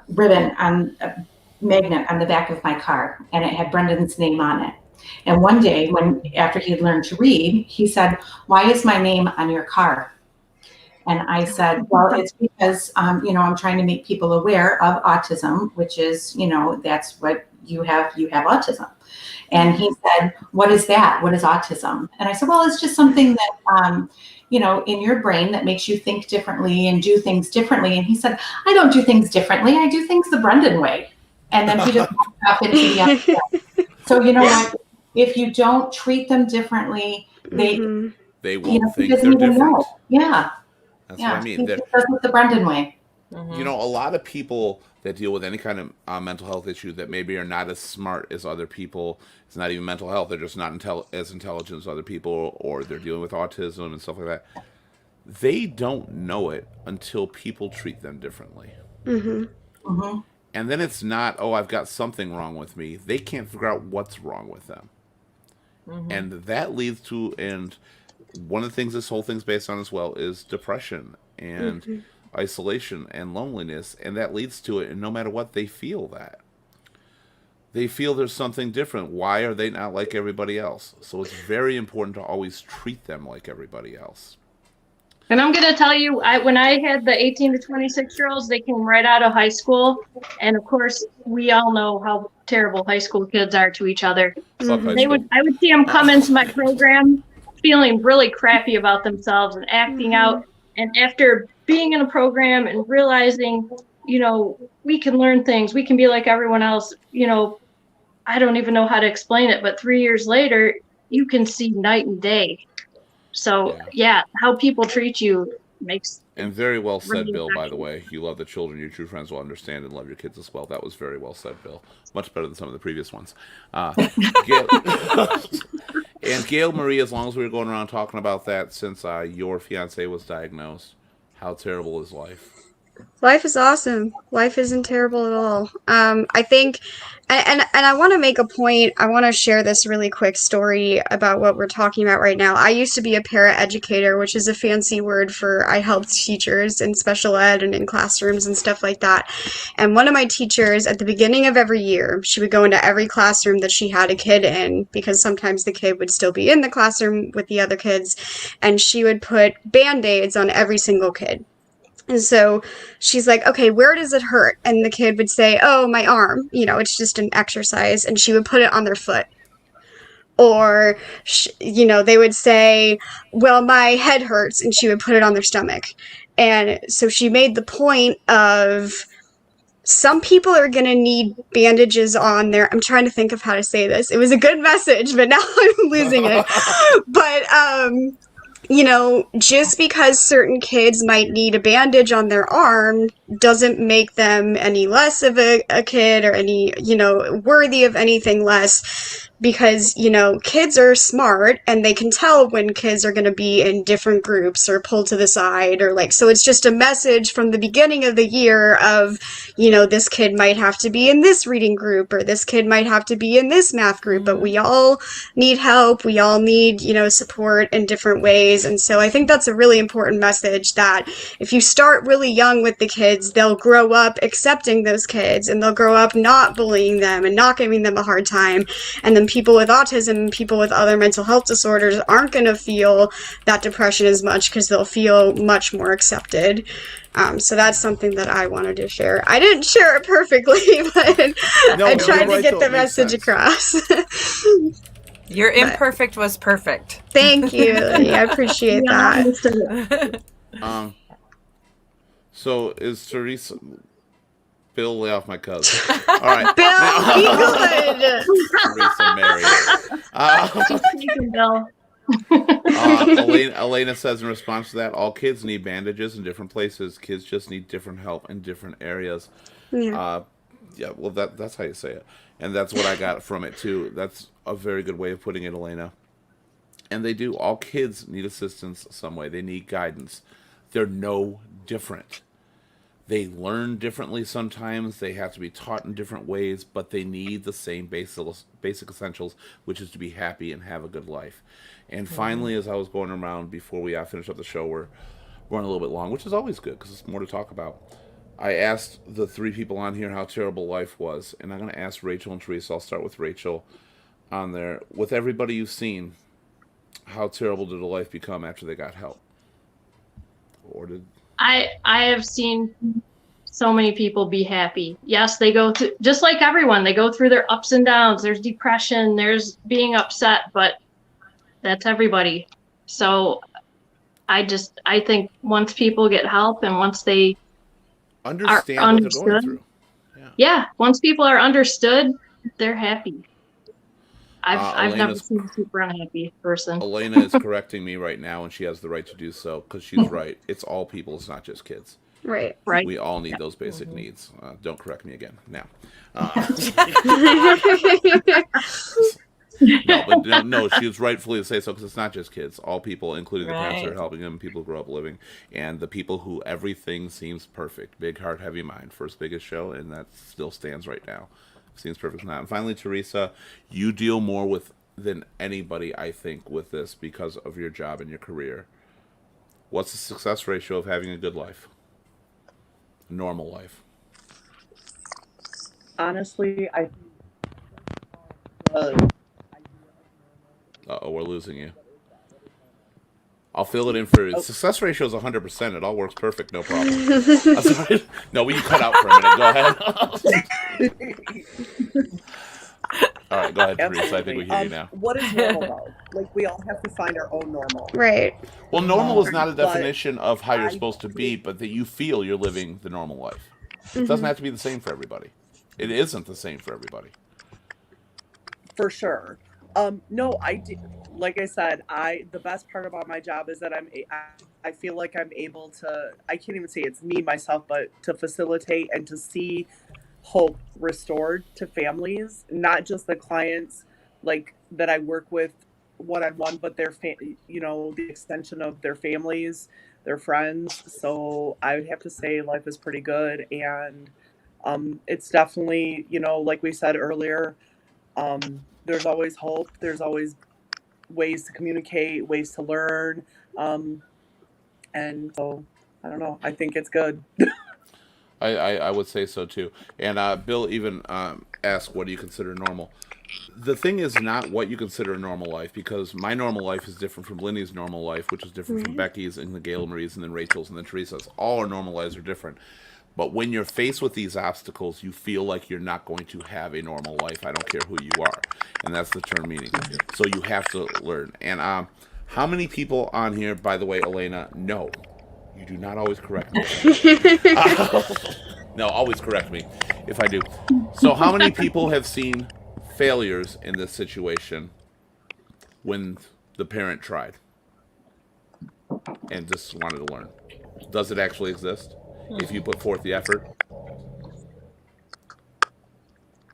ribbon on a magnet on the back of my car, and it had Brendan's name on it. And one day, after he had learned to read, he said, "Why is my name on your car?" And I said, "Well, it's because I'm trying to make people aware of autism, which is that's what you have. You have autism." And he said, "What is that? What is autism?" And I said, "Well, it's just something that, in your brain that makes you think differently and do things differently." And he said, "I don't do things differently. I do things the Brendan way." And then he just walked up into the other side. So you know what? If you don't treat them differently, they They he won't think doesn't they're even different. know. Yeah. That's Yeah. what I mean. He They're, just does it the Brendan way. You know, a lot of people that deal with any kind of mental health issue that maybe are not as smart as other people, it's not even mental health, they're just not as intelligent as other people, or they're dealing with autism and stuff like that. They don't know it until people treat them differently. Mm-hmm. And then it's not, oh, I've got something wrong with me. They can't figure out what's wrong with them. And that leads to, and one of the things this whole thing's based on as well is depression and isolation and loneliness. And that leads to it. And no matter what, they feel that. They feel there's something different. Why are they not like everybody else? So it's very important to always treat them like everybody else. And I'm going to tell you, when I had the 18 to 26-year-olds, they came right out of high school. And of course, we all know how terrible high school kids are to each other. Fuck high I school. would see them come into my program feeling really crappy about themselves and acting out. And after being in a program and realizing, you know, we can learn things, we can be like everyone else, you know, I don't even know how to explain it, but 3 years later, you can see night and day. So, yeah, how people treat you makes... And very well said, really Bill, by affecting. the way. You love the children, your true friends will understand and love your kids as well. That was very well said, Bill. Much better than some of the previous ones. Gail, and Gail Marie, as long as we were going around talking about that since your fiance was diagnosed, how terrible is life? Life is awesome. Life isn't terrible at all. I think, and I want to make a point. I want to share this really quick story about what we're talking about right now. I used to be a paraeducator, which is a fancy word for I helped teachers in special ed and in classrooms and stuff like that. And one of my teachers, at the beginning of every year, she would go into every classroom that she had a kid in, because sometimes the kid would still be in the classroom with the other kids, and she would put Band-Aids on every single kid. And so she's like, okay, where does it hurt? And the kid would say, oh, my arm. You know, it's just an exercise. And she would put it on their foot. Or, you know, they would say, well, my head hurts. And she would put it on their stomach. And so she made the point of some people are going to need bandages on their... I'm trying to think of how to say this. It was a good message, but now I'm losing it. But, you know, just because certain kids might need a bandage on their arm doesn't make them any less of a kid or any, you know, worthy of anything less. Because, you know, kids are smart and they can tell when kids are going to be in different groups or pulled to the side or like, so it's just a message from the beginning of the year of, you know, this kid might have to be in this reading group or this kid might have to be in this math group, but we all need help. We all need, you know, support in different ways. And so I think that's a really important message that if you start really young with the kids, they'll grow up accepting those kids and they'll grow up not bullying them and not giving them a hard time. And then people with autism and people with other mental health disorders aren't going to feel that depression as much because they'll feel much more accepted. So that's something that I wanted to share. I didn't share it perfectly, but No, I you're tried right, to get though. the It makes message sense. across. Your imperfect was perfect. Thank you, Lily. I appreciate Yeah, I that. understood it. So is Teresa... Bill, lay off my cousin. All right. Bill, be good. Teresa Mary. You can go. Elena says in response to that, all kids need bandages in different places. Kids just need different help in different areas. Yeah. Yeah, well, that's how you say it. And that's what I got from it, too. That's a very good way of putting it, Elena. And they do. All kids need assistance some way. They need guidance. They're no different. They learn differently sometimes. They have to be taught in different ways, but they need the same basic essentials, which is to be happy and have a good life. And finally, as I was going around before we finish up the show, we're running a little bit long, which is always good because it's more to talk about. I asked the three people on here how terrible life was, and I'm going to ask Rachel and Teresa. I'll start with Rachel on there. With everybody you've seen, how terrible did the life become after they got help? Or did... I have seen so many people be happy. Yes, they go through, just like everyone, they go through their ups and downs. There's depression, there's being upset, but that's everybody. So I think once people get help and once they understand are what they're going through. Yeah, once people are understood, they're happy. I've never Elena's- seen a super unhappy person. Elena is correcting me right now, and she has the right to do so because she's right. It's all people. It's not just kids. Right. Right. We all need those basic needs. Don't correct me again now. No, but no, she was rightfully to say so, because it's not just kids. All people, including the parents that are Right. helping them, people who grow up living, and the people who everything seems perfect. Big heart, heavy mind. First biggest show, and that still stands right now. Seems perfect now. And finally, Teresa, you deal more with than anybody, I think, with this because of your job and your career. What's the success ratio of having a good life? Normal life. Honestly, I Uh-oh, we're losing you. I'll fill it in for you. Oh. Success ratio is 100%. It all works perfect, no problem. Sorry. No, will you cut out for a minute? Go ahead. All right, go ahead, Teresa. I think we hear you now. What is normal though? Like, we all have to find our own normal. Right. Well, normal is not a But definition of how you're I supposed to be, but that you feel you're living the normal life. It doesn't have to be the same for everybody. It isn't the same for everybody. For sure. No, I do. Like I said, the best part about my job is that I feel like I'm able to. I can't even say it's me myself, but to facilitate and to see hope restored to families, not just the clients like that I work with one on one, but their the extension of their families, their friends. So I would have to say life is pretty good, and it's definitely, like we said earlier. There's always hope. There's always ways to communicate, ways to learn. And so, I don't know. I think it's good. I would say so too. And Bill even asked, what do you consider normal? The thing is not what you consider a normal life, because my normal life is different from Lindy's normal life, which is different from Becky's and the Gail Marie's and then Rachel's and then Teresa's. All our normal lives are different. But when you're faced with these obstacles, you feel like you're not going to have a normal life. I don't care who you are. And that's the term meaning. So you have to learn. And how many people on here, by the way, Elena, no, you do not always correct me. No, always correct me if I do. So how many people have seen failures in this situation when the parent tried and just wanted to learn? Does it actually exist if you put forth the effort?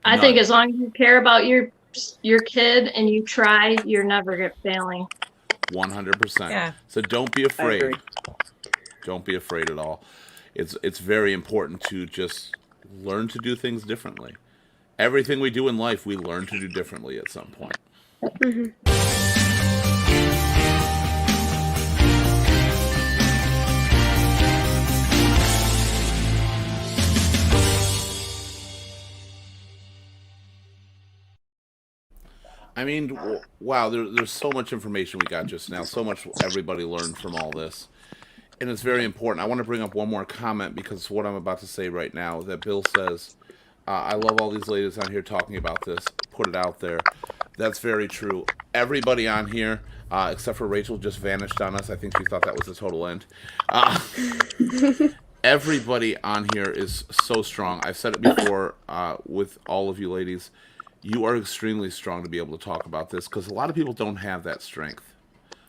I think as long as you care about your kid and you try, you're never failing. 100%. Yeah. So don't be I afraid. agree. Don't be afraid at all. It's very important to just learn to do things differently. Everything we do in life, we learn to do differently at some point. I mean, wow, there's so much information we got just now, so much everybody learned from all this. And it's very important. I want to bring up one more comment, because what I'm about to say right now, that Bill says, I love all these ladies on here talking about this, put it out there. That's very true. Everybody on here, except for Rachel, just vanished on us. I think she thought that was the total end. Everybody on here is so strong. I've said it before with all of you ladies. You are extremely strong to be able to talk about this, because a lot of people don't have that strength.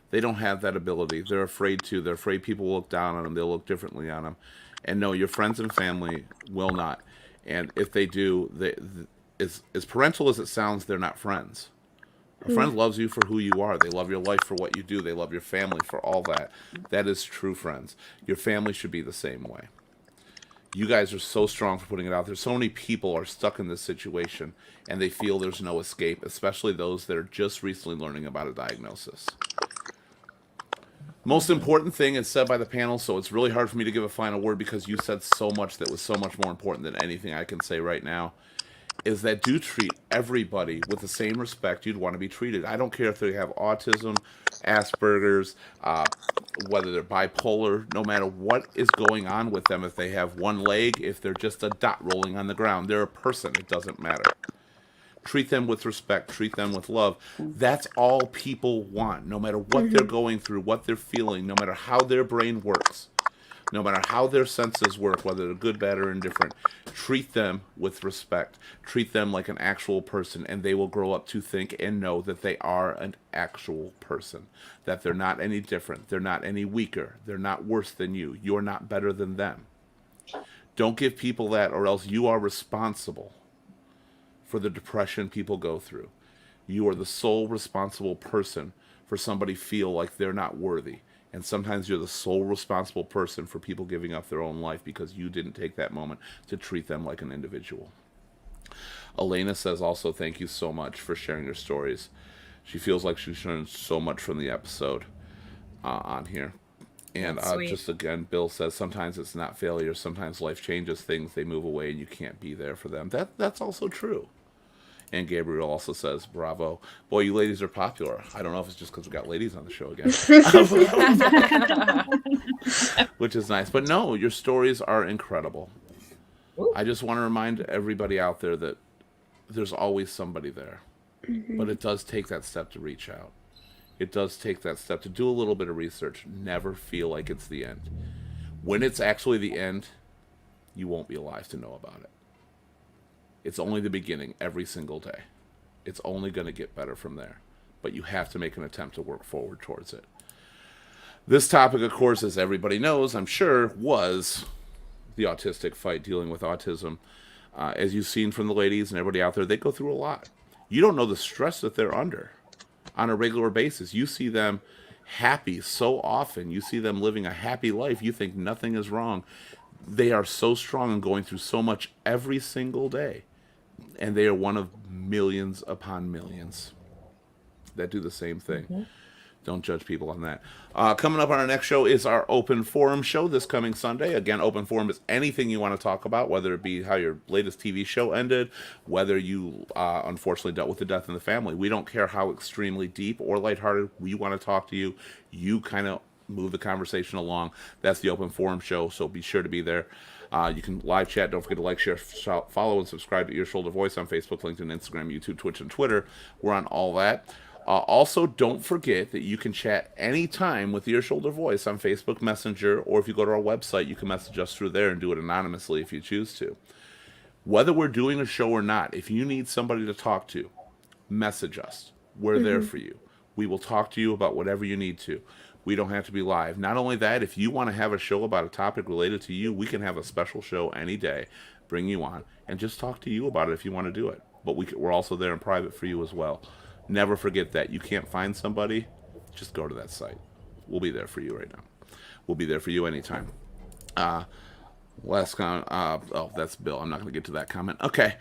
They don't have that ability. They're afraid to. They're afraid people will look down on them. They'll look differently on them. And no, your friends and family will not. And if they do, as parental as it sounds, they're not friends. A friend loves you for who you are. They love your life for what you do. They love your family for all that. That is true friends. Your family should be the same way. You guys are so strong for putting it out there. So many people are stuck in this situation, and they feel there's no escape, especially those that are just recently learning about a diagnosis. Most important thing is said by the panel, so it's really hard for me to give a final word, because you said so much that was so much more important than anything I can say right now, is that do treat everybody with the same respect you'd want to be treated. I don't care if they have autism, Asperger's, whether they're bipolar, no matter what is going on with them, if they have one leg, if they're just a dot rolling on the ground, they're a person, it doesn't matter. Treat them with respect, treat them with love. That's all people want, no matter what they're going through, what they're feeling, no matter how their brain works, no matter how their senses work, whether they're good, bad, or indifferent. Treat them with respect. Treat them like an actual person, and they will grow up to think and know that they are an actual person, that they're not any different, they're not any weaker, they're not worse than you, you're not better than them. Don't give people that, or else you are responsible for the depression people go through. You are the sole responsible person for somebody feel like they're not worthy. And sometimes you're the sole responsible person for people giving up their own life because you didn't take that moment to treat them like an individual. Elena says also, thank you so much for sharing your stories. She feels like she's learned so much from the episode on here. And just again, Bill says, sometimes it's not failure. Sometimes life changes things. They move away and you can't be there for them. That's also true. And Gabriel also says, bravo. Boy, you ladies are popular. I don't know if it's just because we got ladies on the show again. Which is nice. But no, your stories are incredible. Ooh. I just want to remind everybody out there that there's always somebody there. Mm-hmm. But it does take that step to reach out. It does take that step to do a little bit of research. Never feel like it's the end. When it's actually the end, you won't be alive to know about it. It's only the beginning every single day. It's only going to get better from there. But you have to make an attempt to work forward towards it. This topic, of course, as everybody knows, I'm sure, was the autistic fight, dealing with autism. As you've seen from the ladies and everybody out there, they go through a lot. You don't know the stress that they're under on a regular basis. You see them happy so often. You see them living a happy life. You think nothing is wrong. They are so strong and going through so much every single day. And they are one of millions upon millions that do the same thing. Mm-hmm. Don't judge people on that. Coming up on our next show is our open forum show this coming Sunday. Again, open forum is anything you want to talk about, whether it be how your latest TV show ended, whether you unfortunately dealt with the death in the family. We don't care how extremely deep or lighthearted. We want to talk to you. You kind of move the conversation along. That's the open forum show, so be sure to be there. You can live chat. Don't forget to like, share, follow, and subscribe to Ear Shoulder Voice on Facebook, LinkedIn, Instagram, YouTube, Twitch, and Twitter. We're on all that. Also, don't forget that you can chat anytime with Ear Shoulder Voice on Facebook Messenger, or if you go to our website, you can message us through there and do it anonymously if you choose to. Whether we're doing a show or not, if you need somebody to talk to, message us. We're there for you. We will talk to you about whatever you need to. We don't have to be live. Not only that, if you want to have a show about a topic related to you, we can have a special show any day, bring you on, and just talk to you about it if you want to do it. But we're also there in private for you as well. Never forget that. You can't find somebody, just go to that site. We'll be there for you right now. We'll be there for you anytime. Last comment. Oh, that's Bill. I'm not going to get to that comment. Okay.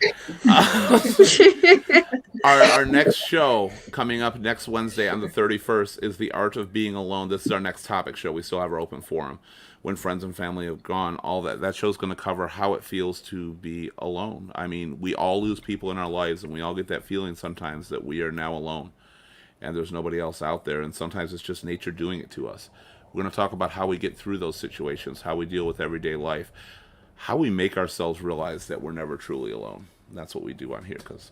Our next show coming up next Wednesday on the 31st is The Art of Being Alone. This is our next topic show. We still have our open forum. When friends and family have gone, all that. That show's going to cover how it feels to be alone. I mean, we all lose people in our lives, and we all get that feeling sometimes that we are now alone, and there's nobody else out there, and sometimes it's just nature doing it to us. We're going to talk about how we get through those situations, how we deal with everyday life, how we make ourselves realize that we're never truly alone. That's what we do on here, because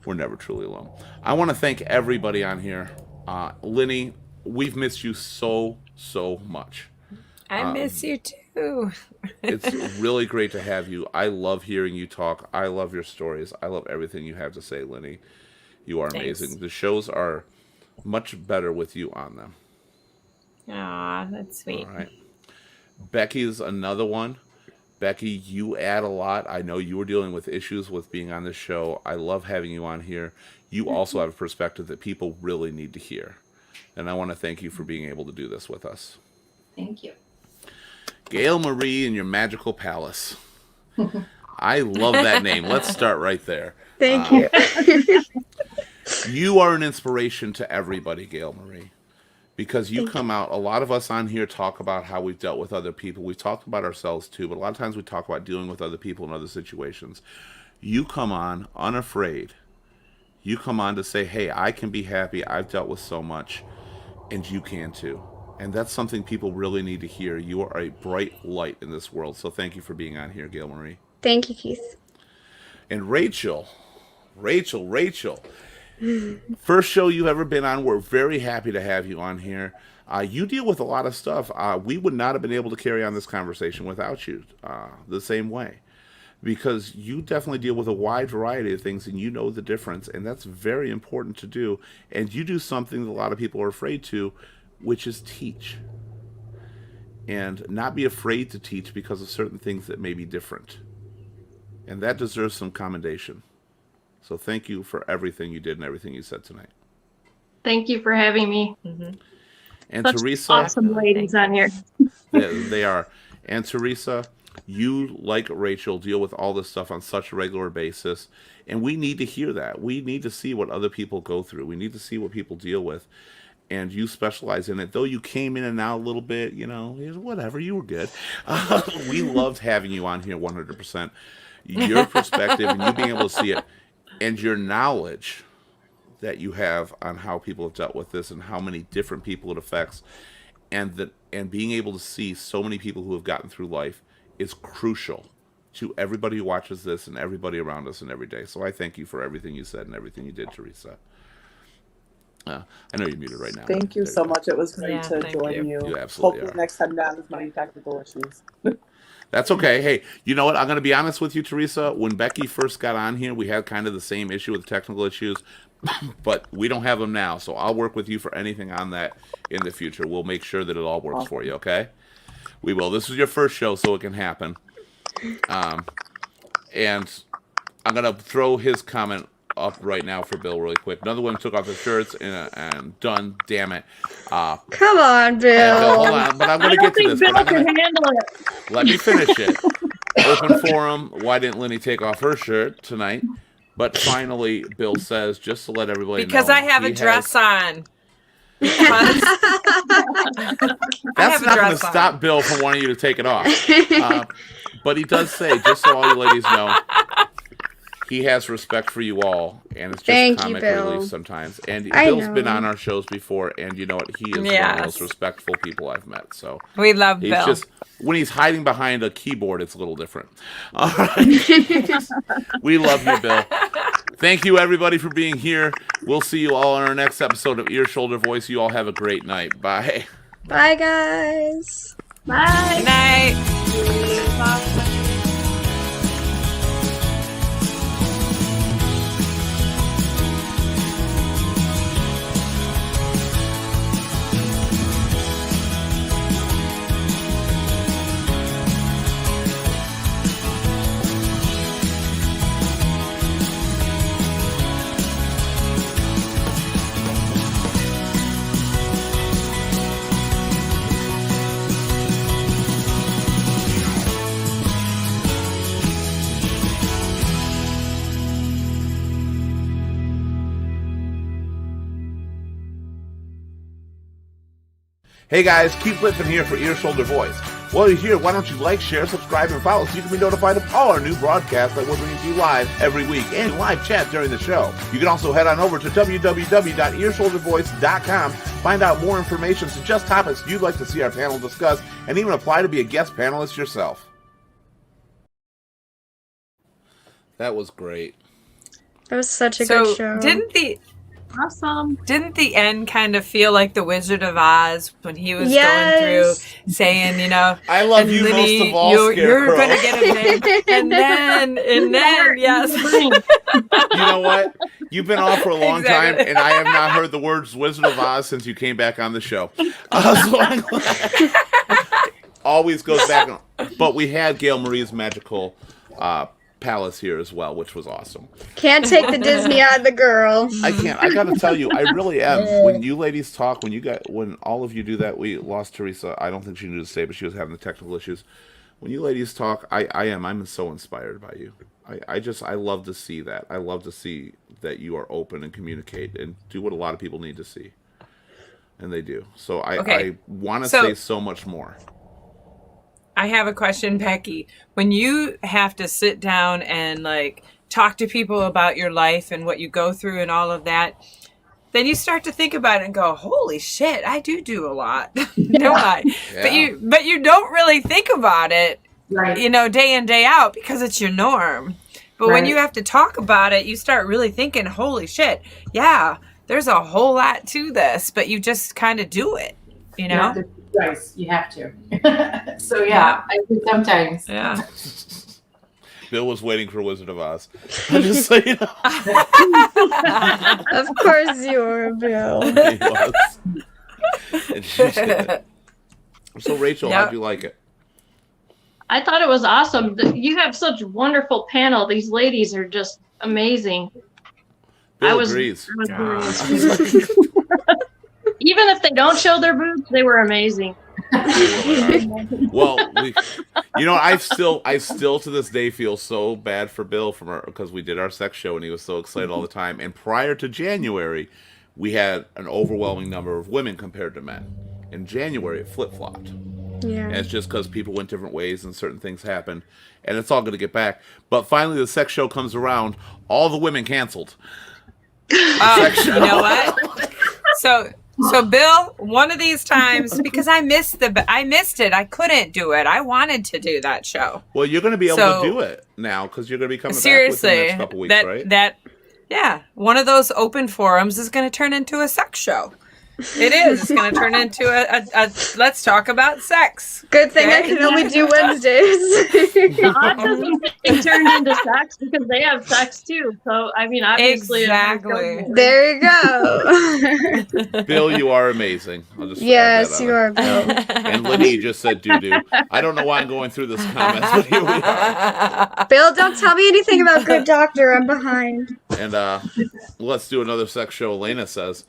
we're never truly alone. I want to thank everybody on here. Linny, we've missed you so much. I miss you too. It's really great to have you. I love hearing you talk. I love your stories. I love everything you have to say, Linny. You are amazing. Thanks. The shows are much better with you on them. Aw, that's sweet. All right. Becky's another one. Becky, you add a lot. I know you were dealing with issues with being on this show. I love having you on here. You also have a perspective that people really need to hear. And I want to thank you for being able to do this with us. Thank you. Gail Marie in your magical palace. I love that name. Let's start right there. Thank you. You are an inspiration to everybody, Gail Marie, because you come out. A lot of us on here talk about how we've dealt with other people. We've talked about ourselves too, but a lot of times we talk about dealing with other people in other situations. You come on unafraid. You come on to say, hey, I can be happy. I've dealt with so much, and you can too. And that's something people really need to hear. You are a bright light in this world. So thank you for being on here, Gail Marie. Thank you, Keith. And Rachel. First show you've ever been on. We're very happy to have you on here. You deal with a lot of stuff. We would not have been able to carry on this conversation without you the same way. Because you definitely deal with a wide variety of things and you know the difference. And that's very important to do. And you do something that a lot of people are afraid to, which is teach. and not be afraid to teach because of certain things that may be different. And that deserves some commendation. So thank you for everything you did and everything you said tonight. Thank you for having me. And Such Teresa, awesome ladies on here. they are. And Teresa, you, like Rachel, deal with all this stuff on such a regular basis. And we need to hear that. We need to see what other people go through. We need to see what people deal with. And you specialize in it. Though you came in and out a little bit, you know, whatever, you were good. We loved having you on here 100%. Your perspective and you being able to see it and your knowledge that you have on how people have dealt with this and how many different people it affects, and being able to see so many people who have gotten through life is crucial to everybody who watches this and everybody around us and every day. So I thank you for everything you said and everything you did, Teresa. I know you're muted right now. Thank you so much. It was great to join you. You absolutely Hopefully are. next time not as many technical issues. That's okay. Hey, you know what? I'm going to be honest with you, Teresa. When Becky first got on here, we had kind of the same issue with technical issues, but we don't have them now. So I'll work with you for anything on that in the future. We'll make sure that it all works for you, okay? We will. This is your first show, so it can happen. And I'm going to throw his comment up right now for Bill really quick. None of the women took off their shirts and done. Damn it. Come on, Bill. Hold on, but I'm going to get to this. Bill can handle it. Let me finish it. Open forum. Why didn't Lenny take off her shirt tonight? But finally, Bill says, just to let everybody know. Because I have a dress on. That's not going to stop Bill from wanting you to take it off. But he does say, just so all you ladies know, he has respect for you all, and it's just comic relief sometimes. And Bill's been on our shows before, and you know what? He is one of the most respectful people I've met. So we love Bill. Just when he's hiding behind a keyboard, it's a little different. All right. We love you, Bill. Thank you, everybody, for being here. We'll see you all on our next episode of Ear, Shoulder, Voice. You all have a great night. Bye. Bye, guys. Bye. Good night. Bye. Hey guys, Keith Litvin here for Ear, Shoulder, Voice. While you're here, why don't you like, share, subscribe, and follow so you can be notified of all our new broadcasts that we're bringing to you live every week and live chat during the show. You can also head on over to www.earshouldervoice.com, find out more information, suggest topics you'd like to see our panel discuss, and even apply to be a guest panelist yourself. That was great. That was such a good show. Awesome. Didn't the end kind of feel like the Wizard of Oz when he was going through saying, you know, I love you Lenny, most of all, you're going to get a name. And then, yes. You know what? You've been off for a long time, and I have not heard the words Wizard of Oz since you came back on the show. So I'm glad. Always goes back. But we had Gail Marie's magical palace here as well, which was awesome. Can't take the Disney out of the girl. I can't. I gotta tell you, I really am. When you ladies talk, when all of you do that, we lost Teresa. I don't think she knew to stay, but she was having the technical issues. When you ladies talk, I'm so inspired by you. I love to see that. I love to see that you are open and communicate and do what a lot of people need to see. And they do. So I want to say so much more. I have a question, Becky. When you have to sit down and like talk to people about your life and what you go through and all of that, then you start to think about it and go, "Holy shit, I do a lot." Don't I? Yeah. But you don't really think about it, right, you know, day in, day out because it's your norm. But when you have to talk about it, you start really thinking, "Holy shit, yeah, there's a whole lot to this," but you just kind of do it, you know? Yes, you have to. So yeah, I think sometimes. Yeah. Bill was waiting for Wizard of Oz. Just so you know. Of course you were, Bill. He was. And she did it. So, Rachel, Yep. how'd you like it? I thought it was awesome. You have such a wonderful panel. These ladies are just amazing. Bill I agrees. was even if they don't show their boobs, they were amazing. Well, I still to this day feel so bad for Bill because we did our sex show and he was so excited all the time. And prior to January, we had an overwhelming number of women compared to men. In January, it flip-flopped. Yeah. And it's just because people went different ways and certain things happened. And it's all going to get back. But finally, the sex show comes around. All the women canceled. Oh, you know what? So Bill, one of these times, because I missed it. I couldn't do it. I wanted to do that show. Well, you're going to be able to do it now because you're going to be coming back within the next couple weeks, right? Yeah, one of those open forums is going to turn into a sex show. It is. It's going to turn into a let's talk about sex. Good thing I can only do Wednesdays. The autism thing turned into sex because they have sex too. So I mean, obviously, exactly. There you go. Bill, you are amazing. I'll just yes, you are, Bill. And Liddy just said doo-doo. I don't know why I'm going through this comment, but here we are. Bill, don't tell me anything about Good Doctor. I'm behind. And let's do another sex show, Elena says.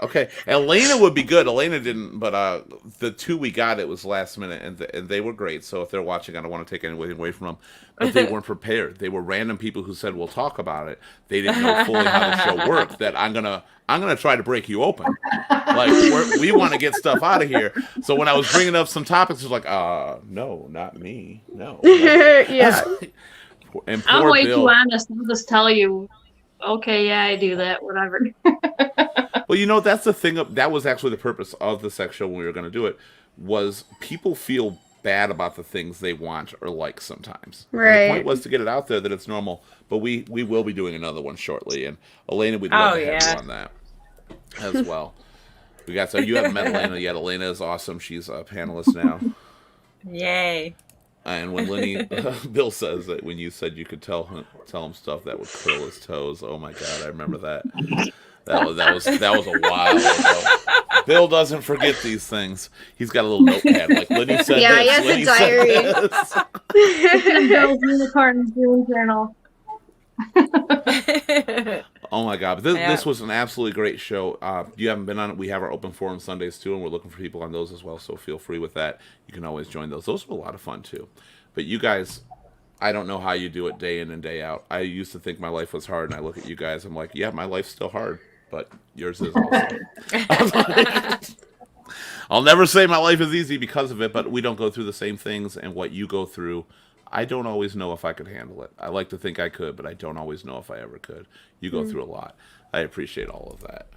Okay. Elena would be good. Elena didn't, but the two we got, it was last minute, and they were great. So if they're watching, I don't want to take anything away from them. But they weren't prepared. They were random people who said, we'll talk about it. They didn't know fully how the show worked, that I'm gonna try to break you open. Like, we want to get stuff out of here. So when I was bringing up some topics, it was like, no, not me. No. Yeah. And I'm poor way Bill, too honest. I'll just tell you, okay, yeah, I do that, whatever. Well, that's the thing. That was actually the purpose of the sex show when we were going to do it, was people feel bad about the things they want or like sometimes. Right. And the point was to get it out there that it's normal, but we will be doing another one shortly. And Elena, we'd love to have you on that as well. You haven't met Elena yet. Elena is awesome. She's a panelist now. Yay. And when Bill says that when you said you could tell him stuff that would curl his toes, oh my God, I remember that. That was a while ago. Bill doesn't forget these things. He's got a little notepad, like Liddy said. Yeah, this, he Liddy has a said diary. Bill's Unicorn Dream Journal. Oh my God! But this was an absolutely great show. You haven't been on it. We have our open forum Sundays too, and we're looking for people on those as well. So feel free with that. You can always join those. Those were a lot of fun too. But you guys, I don't know how you do it day in and day out. I used to think my life was hard, and I look at you guys. I'm like, yeah, my life's still hard, but yours is also. I'll never say my life is easy because of it, but we don't go through the same things, and what you go through, I don't always know if I could handle it. I like to think I could, but I don't always know if I ever could. You go through a lot. I appreciate all of that.